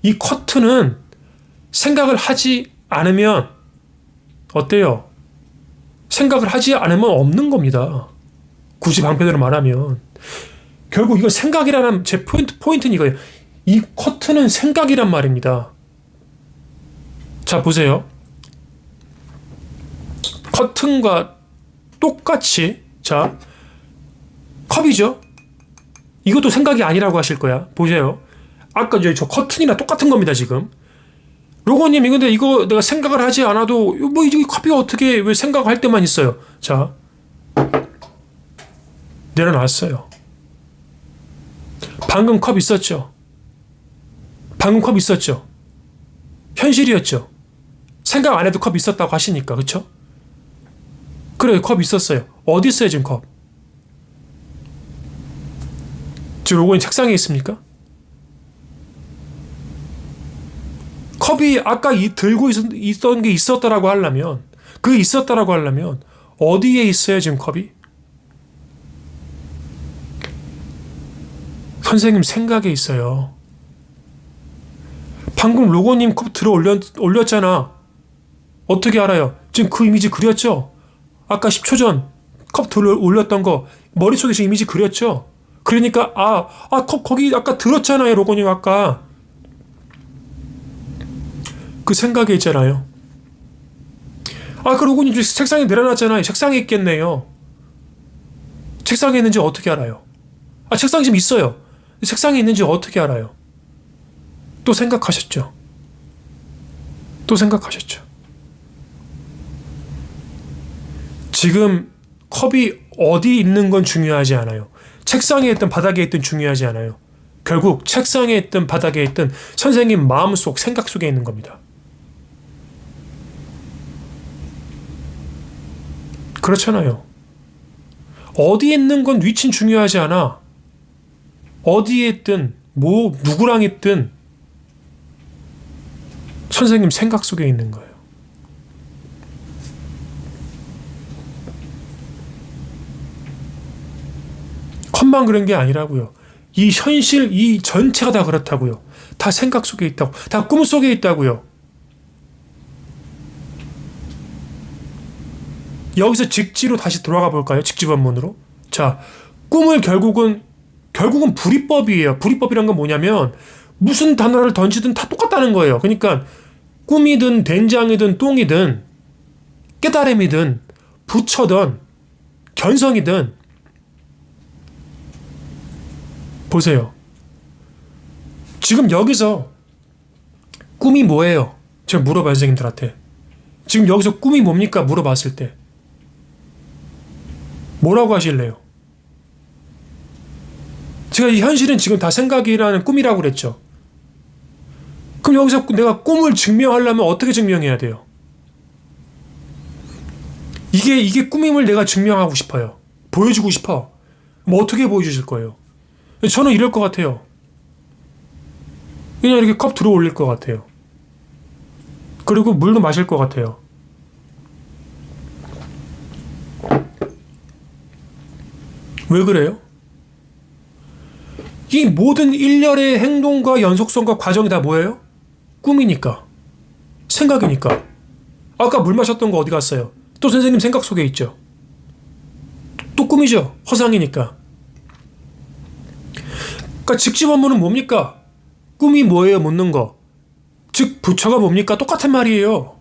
이 커튼은 생각을 하지 않으면 어때요? 생각을 하지 않으면 없는 겁니다. 굳이 방편으로 말하면. 결국 이건 생각이라는 제 포인트는 이거예요. 이 커튼은 생각이란 말입니다. 자, 보세요. 커튼과 똑같이, 자, 컵이죠? 이것도 생각이 아니라고 하실 거야. 보세요. 아까 저 커튼이랑 똑같은 겁니다, 지금. 로고님, 근데 이거 내가 생각을 하지 않아도, 뭐, 이 커피가 어떻게, 왜 생각할 때만 있어요? 자, 내려놨어요. 방금 컵 있었죠? 방금 컵 있었죠? 현실이었죠? 생각 안 해도 컵 있었다고 하시니까, 그쵸? 그래, 컵 있었어요. 어디 있어요, 지금 컵? 지금 로고님 책상에 있습니까? 컵이 아까 들고 있었던 게 있었다라고 하려면, 그게 있었다라고 하려면, 어디에 있어요, 지금 컵이? 선생님 생각에 있어요. 방금 로고님 컵 들어 올렸잖아. 어떻게 알아요? 지금 그 이미지 그렸죠? 아까 10초 전 컵 들어 올렸던 거 머릿속에 지금 이미지 그렸죠? 그러니까 컵 거기 아까 들었잖아요, 로고님 아까. 그 생각에 있잖아요. 그러고 이제 책상에 내려놨잖아요. 책상에 있겠네요. 책상에 있는지 어떻게 알아요? 책상에 지금 있어요. 책상에 있는지 어떻게 알아요? 또 생각하셨죠? 또 생각하셨죠? 지금 컵이 어디 있는 건 중요하지 않아요. 책상에 있든 바닥에 있든 중요하지 않아요. 결국 책상에 있든 바닥에 있든 선생님 마음속, 생각 속에 있는 겁니다. 그렇잖아요. 어디에 있는 건 위치는 중요하지 않아. 어디에 있든 누구랑 있든 선생님 생각 속에 있는 거예요. 컵만 그런 게 아니라고요. 이 현실, 이 전체가 다 그렇다고요. 다 생각 속에 있다고. 다 꿈 속에 있다고요. 여기서 직지로 다시 돌아가 볼까요? 직지원문으로. 자, 꿈을 결국은 불이법이에요. 불이법이란 건 뭐냐면 무슨 단어를 던지든 다 똑같다는 거예요. 그러니까 꿈이든 된장이든 똥이든 깨달음이든 부처든 견성이든 보세요. 지금 여기서 꿈이 뭐예요? 제가 물어봐요, 선생님들한테. 지금 여기서 꿈이 뭡니까? 물어봤을 때 뭐라고 하실래요? 제가 이 현실은 지금 다 생각이라는 꿈이라고 그랬죠. 그럼 여기서 내가 꿈을 증명하려면 어떻게 증명해야 돼요? 이게 꿈임을 내가 증명하고 싶어요. 보여주고 싶어. 뭐 어떻게 보여주실 거예요? 저는 이럴 것 같아요. 그냥 이렇게 컵 들어 올릴 것 같아요. 그리고 물도 마실 것 같아요. 왜 그래요? 이 모든 일련의 행동과 연속성과 과정이 다 뭐예요? 꿈이니까. 생각이니까. 아까 물 마셨던 거 어디 갔어요? 또 선생님 생각 속에 있죠. 또 꿈이죠. 허상이니까. 그러니까 직지원문은 뭡니까? 꿈이 뭐예요? 묻는 거. 즉 부처가 뭡니까? 똑같은 말이에요.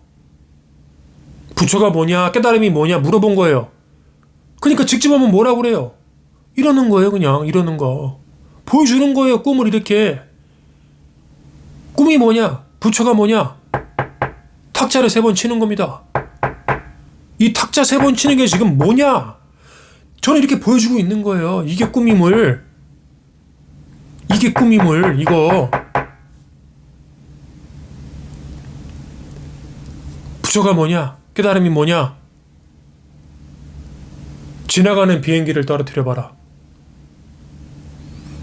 부처가 뭐냐? 깨달음이 뭐냐? 물어본 거예요. 그러니까 직지원문 뭐라고 그래요? 이러는 거예요. 그냥 이러는 거. 보여주는 거예요. 꿈을 이렇게. 꿈이 뭐냐? 부처가 뭐냐? 탁자를 3번 치는 겁니다. 이 탁자 3번 치는 게 지금 뭐냐? 저는 이렇게 보여주고 있는 거예요. 이게 꿈임을. 이게 꿈임을. 이거. 부처가 뭐냐? 깨달음이 뭐냐? 지나가는 비행기를 떨어뜨려봐라.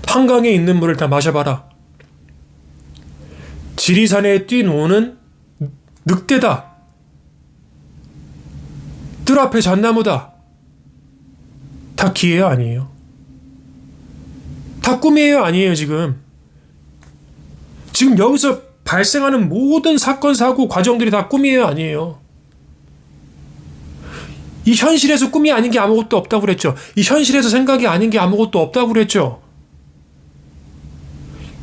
한강에 있는 물을 다 마셔봐라. 지리산에 뛰노는 늑대다. 뜰 앞에 잣나무다. 다 기예요? 아니에요? 다 꿈이에요? 아니에요? 지금 여기서 발생하는 모든 사건, 사고, 과정들이 다 꿈이에요? 아니에요? 이 현실에서 꿈이 아닌 게 아무것도 없다고 그랬죠. 이 현실에서 생각이 아닌 게 아무것도 없다고 그랬죠.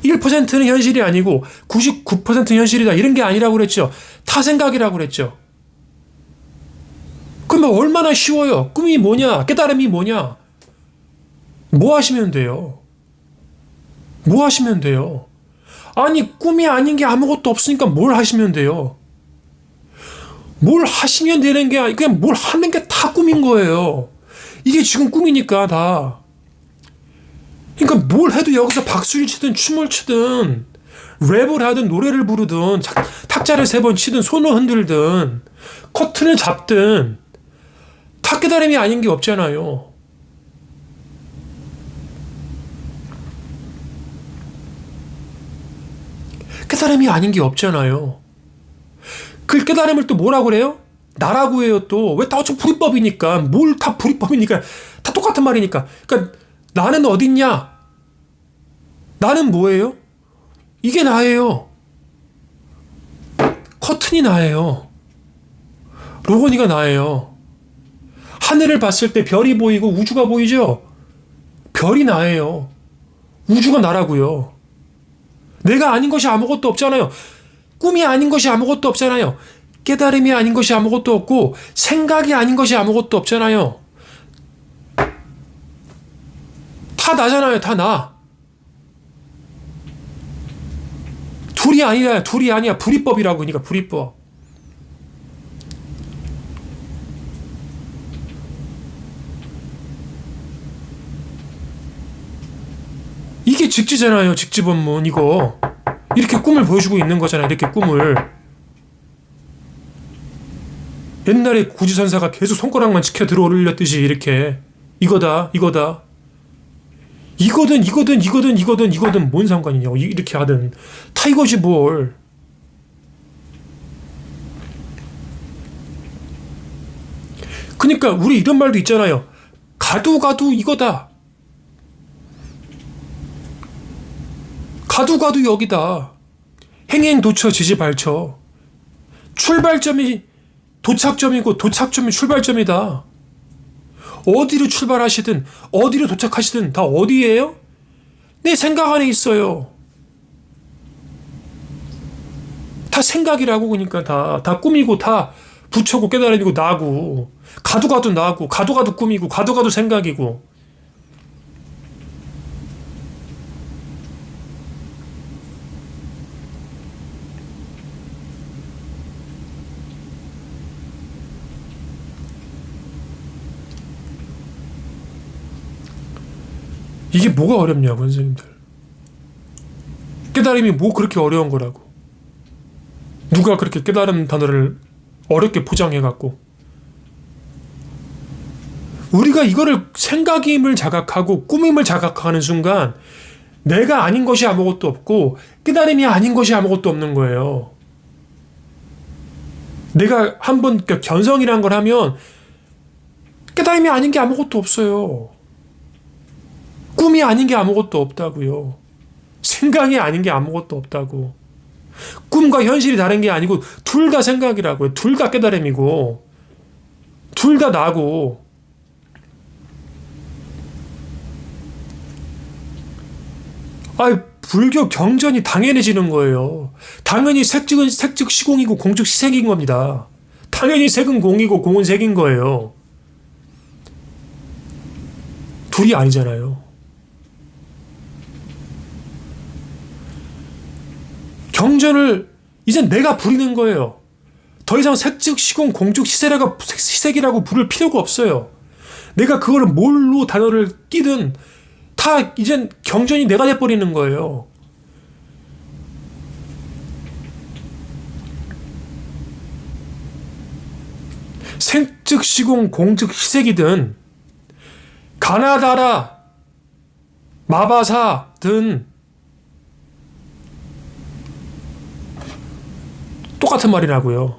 1%는 현실이 아니고 99%는 현실이다. 이런 게 아니라고 그랬죠. 다 생각이라고 그랬죠. 그러면 얼마나 쉬워요. 꿈이 뭐냐? 깨달음이 뭐냐? 뭐 하시면 돼요? 뭐 하시면 돼요? 아니 꿈이 아닌 게 아무것도 없으니까 뭘 하시면 돼요? 뭘 하시면 되는 게 아니 그냥 뭘 하는 게 다 꿈인 거예요. 이게 지금 꿈이니까 다. 그러니까 뭘 해도 여기서 박수를 치든 춤을 추든 랩을 하든 노래를 부르든 탁자를 3번 치든 손을 흔들든 커튼을 잡든 다 깨달음이 아닌 게 없잖아요. 깨달음이 아닌 게 없잖아요. 그 깨달음을 또 뭐라고 그래요? 나라고 해요 또. 왜 다 어차피 불이법이니까. 뭘 다 불이법이니까. 다 똑같은 말이니까. 그러니까 나는 어딨냐? 나는 뭐예요? 이게 나예요. 커튼이 나예요. 로건이가 나예요. 하늘을 봤을 때 별이 보이고 우주가 보이죠? 별이 나예요. 우주가 나라고요. 내가 아닌 것이 아무것도 없잖아요. 꿈이 아닌 것이 아무것도 없잖아요. 깨달음이 아닌 것이 아무것도 없고 생각이 아닌 것이 아무것도 없잖아요. 다 나잖아요. 다 나. 둘이 아니라 둘이 아니야. 불이법이라고. 그러니까 불이법. 이게 직지잖아요. 직지법문 이거. 이렇게 꿈을 보여주고 있는 거잖아요. 이렇게 꿈을. 옛날에 구지선사가 계속 손가락만 치켜 들어 올렸듯이 이렇게 이거다 이거다 이거든 뭔 상관이냐고 이렇게 하든 다 이거지 뭘. 그러니까 우리 이런 말도 있잖아요. 가도 이거다. 가도 여기다. 행행도처 지지발처. 출발점이 도착점이고 도착점이 출발점이다. 어디로 출발하시든 어디로 도착하시든 다 어디예요? 내 생각 안에 있어요. 다 생각이라고. 그러니까 다 꿈이고 다 부처고 깨달음이고 나고 가도 나고 가도 꿈이고 가도 생각이고. 이게 뭐가 어렵냐고 선생님들. 깨달음이 뭐 그렇게 어려운 거라고. 누가 그렇게 깨달음 단어를 어렵게 포장해갖고. 우리가 이거를 생각임을 자각하고 꿈임을 자각하는 순간 내가 아닌 것이 아무것도 없고 깨달음이 아닌 것이 아무것도 없는 거예요. 내가 한번 견성이란 걸 하면 깨달음이 아닌 게 아무것도 없어요. 꿈이 아닌 게 아무것도 없다고요. 생각이 아닌 게 아무것도 없다고. 꿈과 현실이 다른 게 아니고 둘 다 생각이라고요. 둘 다 깨달음이고 둘 다 나고. 불교 경전이 당연해지는 거예요. 당연히 색즉 시공이고 공즉 시색인 겁니다. 당연히 색은 공이고 공은 색인 거예요. 둘이 아니잖아요. 경전을 이제 내가 부리는 거예요. 더 이상 색즉 시공 공즉 시색이라고 부를 필요가 없어요. 내가 그거를 뭘로 단어를 끼든 다 이젠 경전이 내가 돼버리는 거예요. 색즉 시공 공즉 시색이든 가나다라 마바사든 똑같은 말이라고요.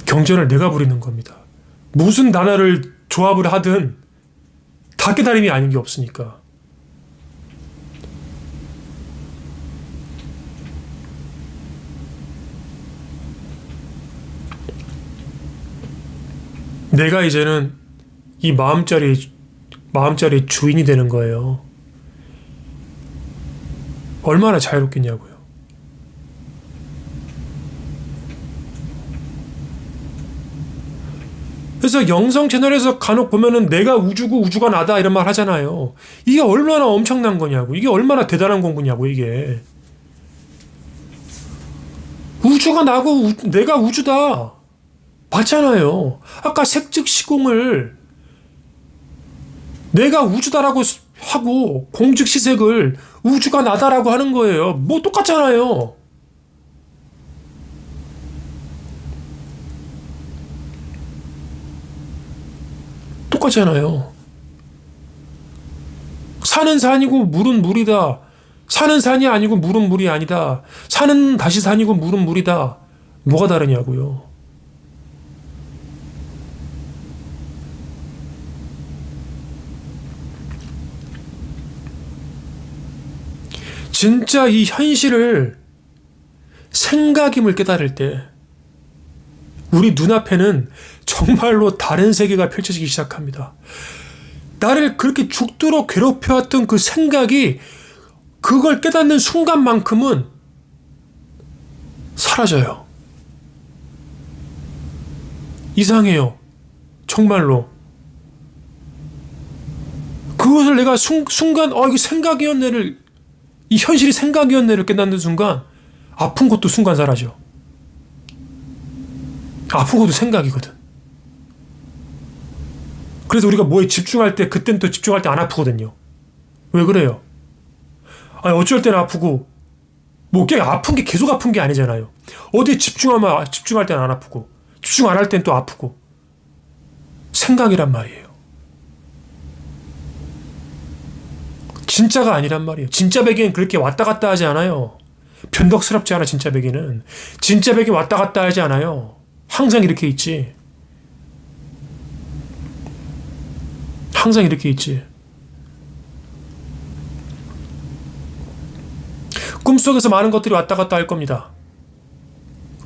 경전을 내가 부리는 겁니다. 무슨 단어를 조합을 하든 다 깨달음이 아닌 게 없으니까. 내가 이제는 이 마음자리 주인이 되는 거예요. 얼마나 자유롭겠냐고요. 그래서 영성 채널에서 간혹 보면은 내가 우주고 우주가 나다 이런 말 하잖아요. 이게 얼마나 엄청난 거냐고. 이게 얼마나 대단한 공부냐고 이게. 우주가 나고 내가 우주다. 맞잖아요. 아까 색즉 시공을 내가 우주다라고 하고 공즉 시색을 우주가 나다라고 하는 거예요. 뭐 똑같잖아요. 똑같잖아요. 산은 산이고 물은 물이다. 산은 산이 아니고 물은 물이 아니다. 산은 다시 산이고 물은 물이다. 뭐가 다르냐고요. 진짜 이 현실을 생각임을 깨달을 때 우리 눈앞에는 정말로 다른 세계가 펼쳐지기 시작합니다. 나를 그렇게 죽도록 괴롭혀왔던 그 생각이 그걸 깨닫는 순간만큼은 사라져요. 이상해요. 정말로. 그것을 내가 순간 이게 생각이었네를, 이 현실이 생각이었네를 깨닫는 순간 아픈 것도 순간 사라져. 아픈 것도 생각이거든. 그래서 우리가 뭐에 집중할 때 그땐 또 집중할 때 안 아프거든요. 왜 그래요? 아니 어쩔 때는 아프고 뭐 아픈 게 계속 아픈 게 아니잖아요. 어디에 집중하면 집중할 때는 안 아프고 집중 안 할 땐 또 아프고. 생각이란 말이에요. 진짜가 아니란 말이에요. 진짜 베개는 그렇게 왔다 갔다 하지 않아요. 변덕스럽지 않아. 진짜 베개는. 진짜 베개 왔다 갔다 하지 않아요. 항상 이렇게 있지. 항상 이렇게 있지. 꿈속에서 많은 것들이 왔다 갔다 할 겁니다.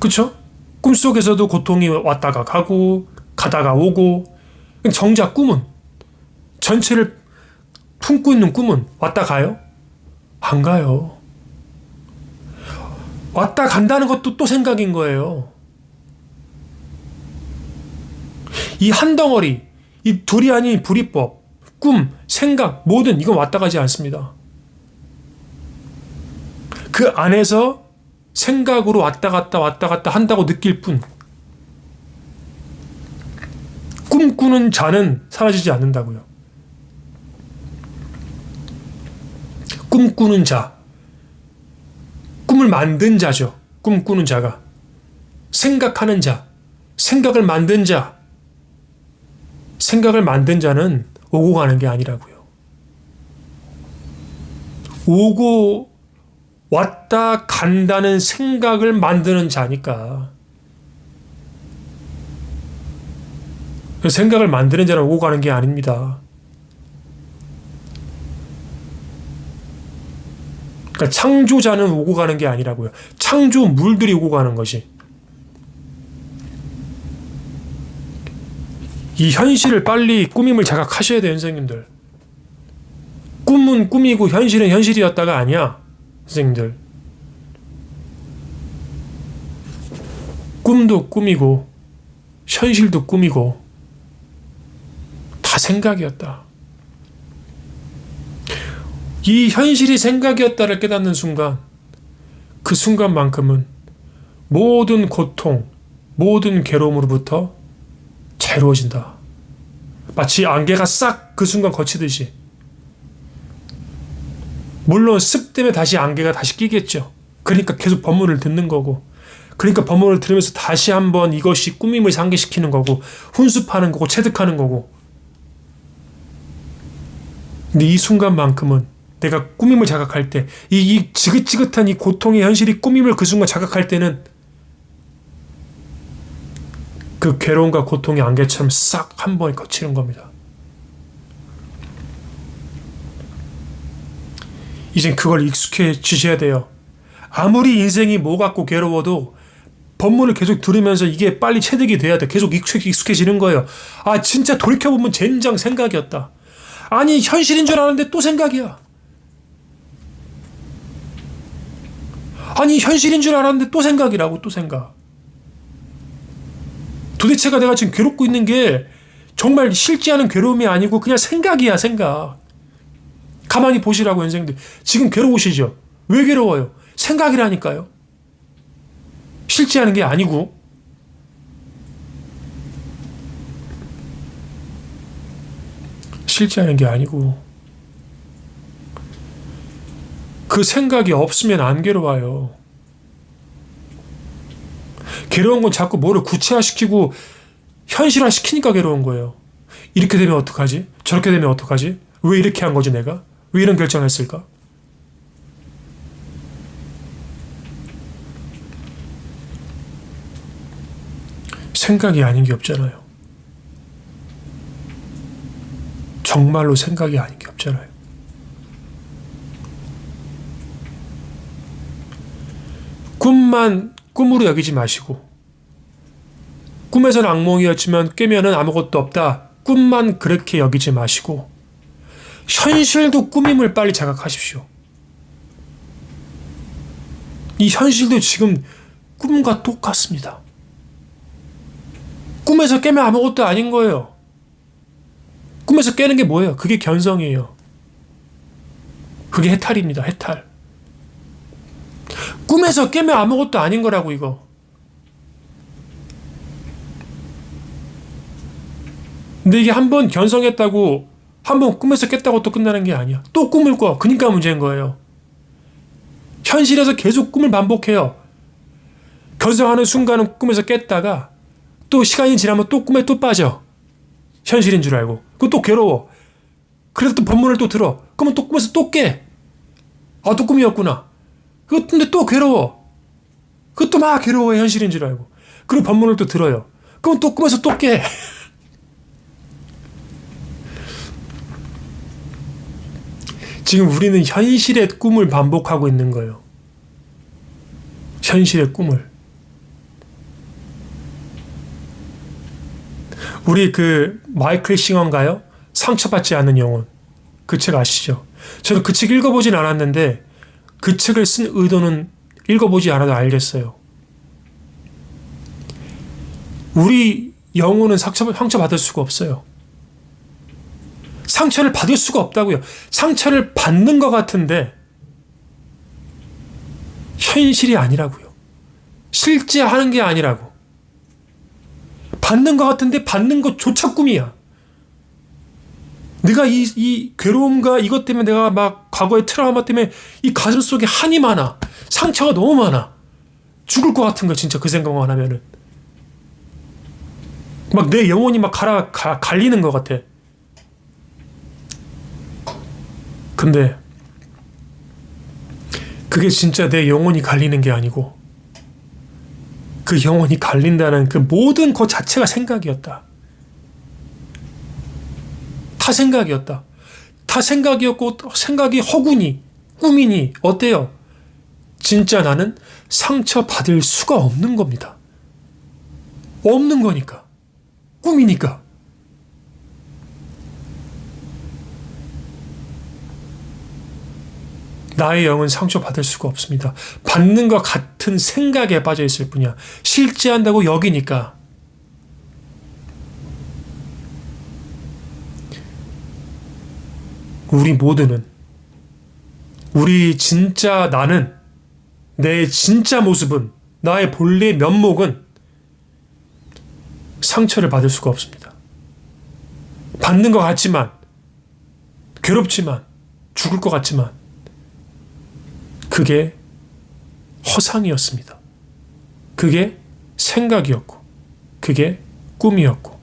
그쵸? 꿈속에서도 고통이 왔다가 가고 가다가 오고. 정작 꿈은, 전체를 품고 있는 꿈은 왔다 가요? 안 가요. 왔다 간다는 것도 또 생각인 거예요. 이 한 덩어리, 이 둘이 아닌 불이법, 꿈, 생각, 뭐든 이건 왔다 가지 않습니다. 그 안에서 생각으로 왔다 갔다 한다고 느낄 뿐. 꿈꾸는 자는 사라지지 않는다고요. 꿈꾸는 자. 꿈을 만든 자죠. 꿈꾸는 자가. 생각하는 자. 생각을 만든 자. 생각을 만든 자는 오고 가는 게 아니라고요. 오고 왔다 간다는 생각을 만드는 자니까. 생각을 만드는 자는 오고 가는 게 아닙니다. 그러니까 창조자는 오고 가는 게 아니라고요. 창조물들이 오고 가는 것이. 이 현실을 빨리 꾸밈을 자각하셔야 돼요, 선생님들. 꿈은 꿈이고 현실은 현실이었다가 아니야, 선생님들. 꿈도 꿈이고 현실도 꿈이고 다 생각이었다. 이 현실이 생각이었다를 깨닫는 순간, 그 순간만큼은 모든 고통, 모든 괴로움으로부터 자유로워진다. 마치 안개가 싹 그 순간 거치듯이. 물론 습 때문에 다시 안개가 다시 끼겠죠. 그러니까 계속 법문을 듣는 거고, 그러니까 법문을 들으면서 다시 한번 이것이 꾸밈을 상기시키는 거고, 훈습하는 거고, 체득하는 거고. 근데 이 순간만큼은 내가 꾸밈을 자각할 때, 이 지긋지긋한 이 고통의 현실이 꾸밈을 그 순간 자각할 때는 그 괴로움과 고통의 안개처럼 싹 한 번에 거치는 겁니다. 이젠 그걸 익숙해지셔야 돼요. 아무리 인생이 뭐 같고 괴로워도 법문을 계속 들으면서 이게 빨리 체득이 돼야 돼. 계속 익숙해지는 거예요. 아, 진짜 돌이켜보면 젠장 생각이었다. 아니, 현실인 줄 알았는데 또 생각이야. 아니, 현실인 줄 알았는데 또 생각이라고, 또 생각. 도대체가 내가 지금 괴롭고 있는 게 정말 싫지 않은 괴로움이 아니고 그냥 생각이야, 생각. 가만히 보시라고, 선생님들. 지금 괴로우시죠? 왜 괴로워요? 생각이라니까요. 싫지 않은 게 아니고. 싫지 않은 게 아니고. 그 생각이 없으면 안 괴로워요. 괴로운 건 자꾸 뭐를 구체화시키고 현실화시키니까 괴로운 거예요. 이렇게 되면 어떡하지? 저렇게 되면 어떡하지? 왜 이렇게 한 거지 내가? 왜 이런 결정했을까? 생각이 아닌 게 없잖아요. 정말로 생각이 아닌 게 없잖아요. 꿈만 꿈으로 여기지 마시고 꿈에서는 악몽이었지만 깨면은 아무것도 없다. 꿈만 그렇게 여기지 마시고 현실도 꿈임을 빨리 자각하십시오. 이 현실도 지금 꿈과 똑같습니다. 꿈에서 깨면 아무것도 아닌 거예요. 꿈에서 깨는 게 뭐예요? 그게 견성이에요. 그게 해탈입니다. 해탈. 꿈에서 깨면 아무것도 아닌 거라고 이거. 근데 이게 한 번 견성했다고 한 번 꿈에서 깼다고 또 끝나는 게 아니야. 또 꿈을 꿔. 그러니까 문제인 거예요. 현실에서 계속 꿈을 반복해요. 견성하는 순간은 꿈에서 깼다가 또 시간이 지나면 또 꿈에 또 빠져. 현실인 줄 알고. 그거 또 괴로워. 그래서 또 법문을 또 들어. 그러면 또 꿈에서 또 깨. 아, 또 꿈이었구나. 그거 근데 또 괴로워. 그것도 막 괴로워해. 현실인 줄 알고. 그리고 법문을 또 들어요. 그럼 또 꿈에서 또 깨. 지금 우리는 현실의 꿈을 반복하고 있는 거예요. 현실의 꿈을. 우리 그 마이클 싱어인가요? 상처받지 않는 영혼. 그 책 아시죠? 저는 그 책 읽어보진 않았는데 그 책을 쓴 의도는 읽어보지 않아도 알겠어요. 우리 영혼은 상처받을 수가 없어요. 상처를 받을 수가 없다고요. 상처를 받는 것 같은데 현실이 아니라고요. 실제 하는 게 아니라고. 받는 것 같은데 받는 것조차 꿈이야. 내가 이 괴로움과 이것 때문에 내가 막 과거의 트라우마 때문에 이 가슴 속에 한이 많아. 상처가 너무 많아. 죽을 것 같은 거 진짜 그 생각만 하면은. 막 내 영혼이 막 갈리는 것 같아. 근데 그게 진짜 내 영혼이 갈리는 게 아니고 그 영혼이 갈린다는 그 모든 것 자체가 생각이었다. 다 생각이었다. 다 생각이었고 생각이 허구니 꿈이니 어때요? 진짜 나는 상처받을 수가 없는 겁니다. 없는 거니까. 꿈이니까. 나의 영은 상처받을 수가 없습니다. 받는 것 같은 생각에 빠져 있을 뿐이야. 실제 한다고 여기니까. 우리 모두는 우리 진짜 나는 내 진짜 모습은 나의 본래 면목은 상처를 받을 수가 없습니다. 받는 것 같지만 괴롭지만 죽을 것 같지만 그게 허상이었습니다. 그게 생각이었고 그게 꿈이었고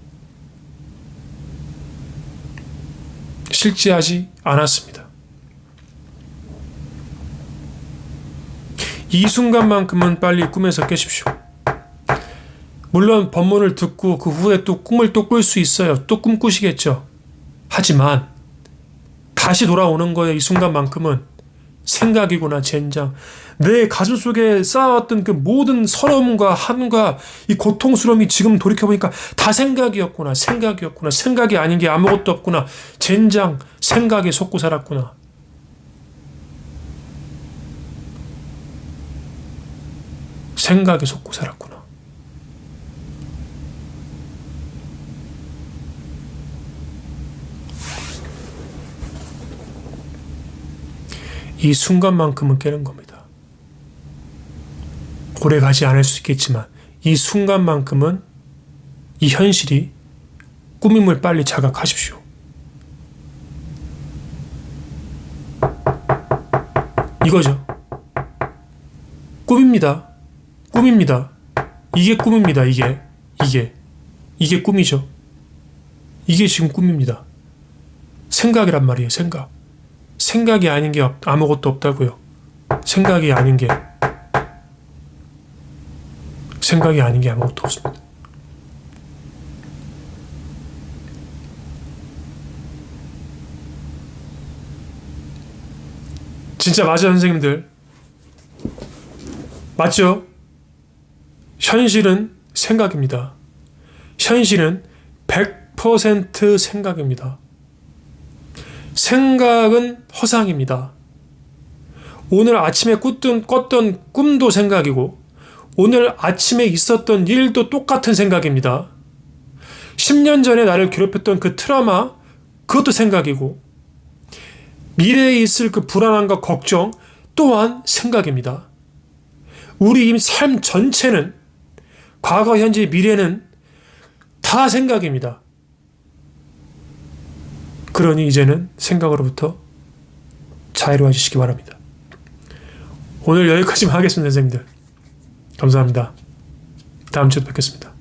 실제하지 않았습니다. 이 순간만큼은 빨리 꿈에서 깨십시오. 물론 법문을 듣고 그 후에 또 꿈을 또 꿀 수 있어요. 또 꿈꾸시겠죠. 하지만 다시 돌아오는 거예요. 이 순간만큼은 생각이구나. 젠장. 내 가슴 속에 쌓아왔던 그 모든 서러움과 한과 이 고통스러움이 지금 돌이켜보니까 다 생각이었구나. 생각이었구나. 생각이 아닌 게 아무것도 없구나. 젠장. 생각에 속고 살았구나. 생각에 속고 살았구나. 이 순간만큼은 깨는 겁니다. 오래 가지 않을 수 있겠지만 이 순간만큼은 이 현실이 꿈임을 빨리 자각하십시오. 이거죠. 꿈입니다. 꿈입니다. 이게 꿈입니다. 이게 꿈이죠. 이게 지금 꿈입니다. 생각이란 말이에요. 생각이 아닌 게 아무것도 없다고요. 생각이 아닌 게 아무것도 없습니다. 진짜 맞아요, 선생님들. 맞죠? 현실은 생각입니다. 현실은 100% 생각입니다. 생각은 허상입니다. 오늘 아침에 꿨던 꿈도 생각이고 오늘 아침에 있었던 일도 똑같은 생각입니다. 10년 전에 나를 괴롭혔던 그 트라우마, 그것도 생각이고 미래에 있을 그 불안함과 걱정 또한 생각입니다. 우리 삶 전체는 과거, 현재, 미래는 다 생각입니다. 그러니 이제는 생각으로부터 자유로워지시기 바랍니다. 오늘 여기까지만 하겠습니다, 선생님들. 감사합니다. 다음 주에 뵙겠습니다.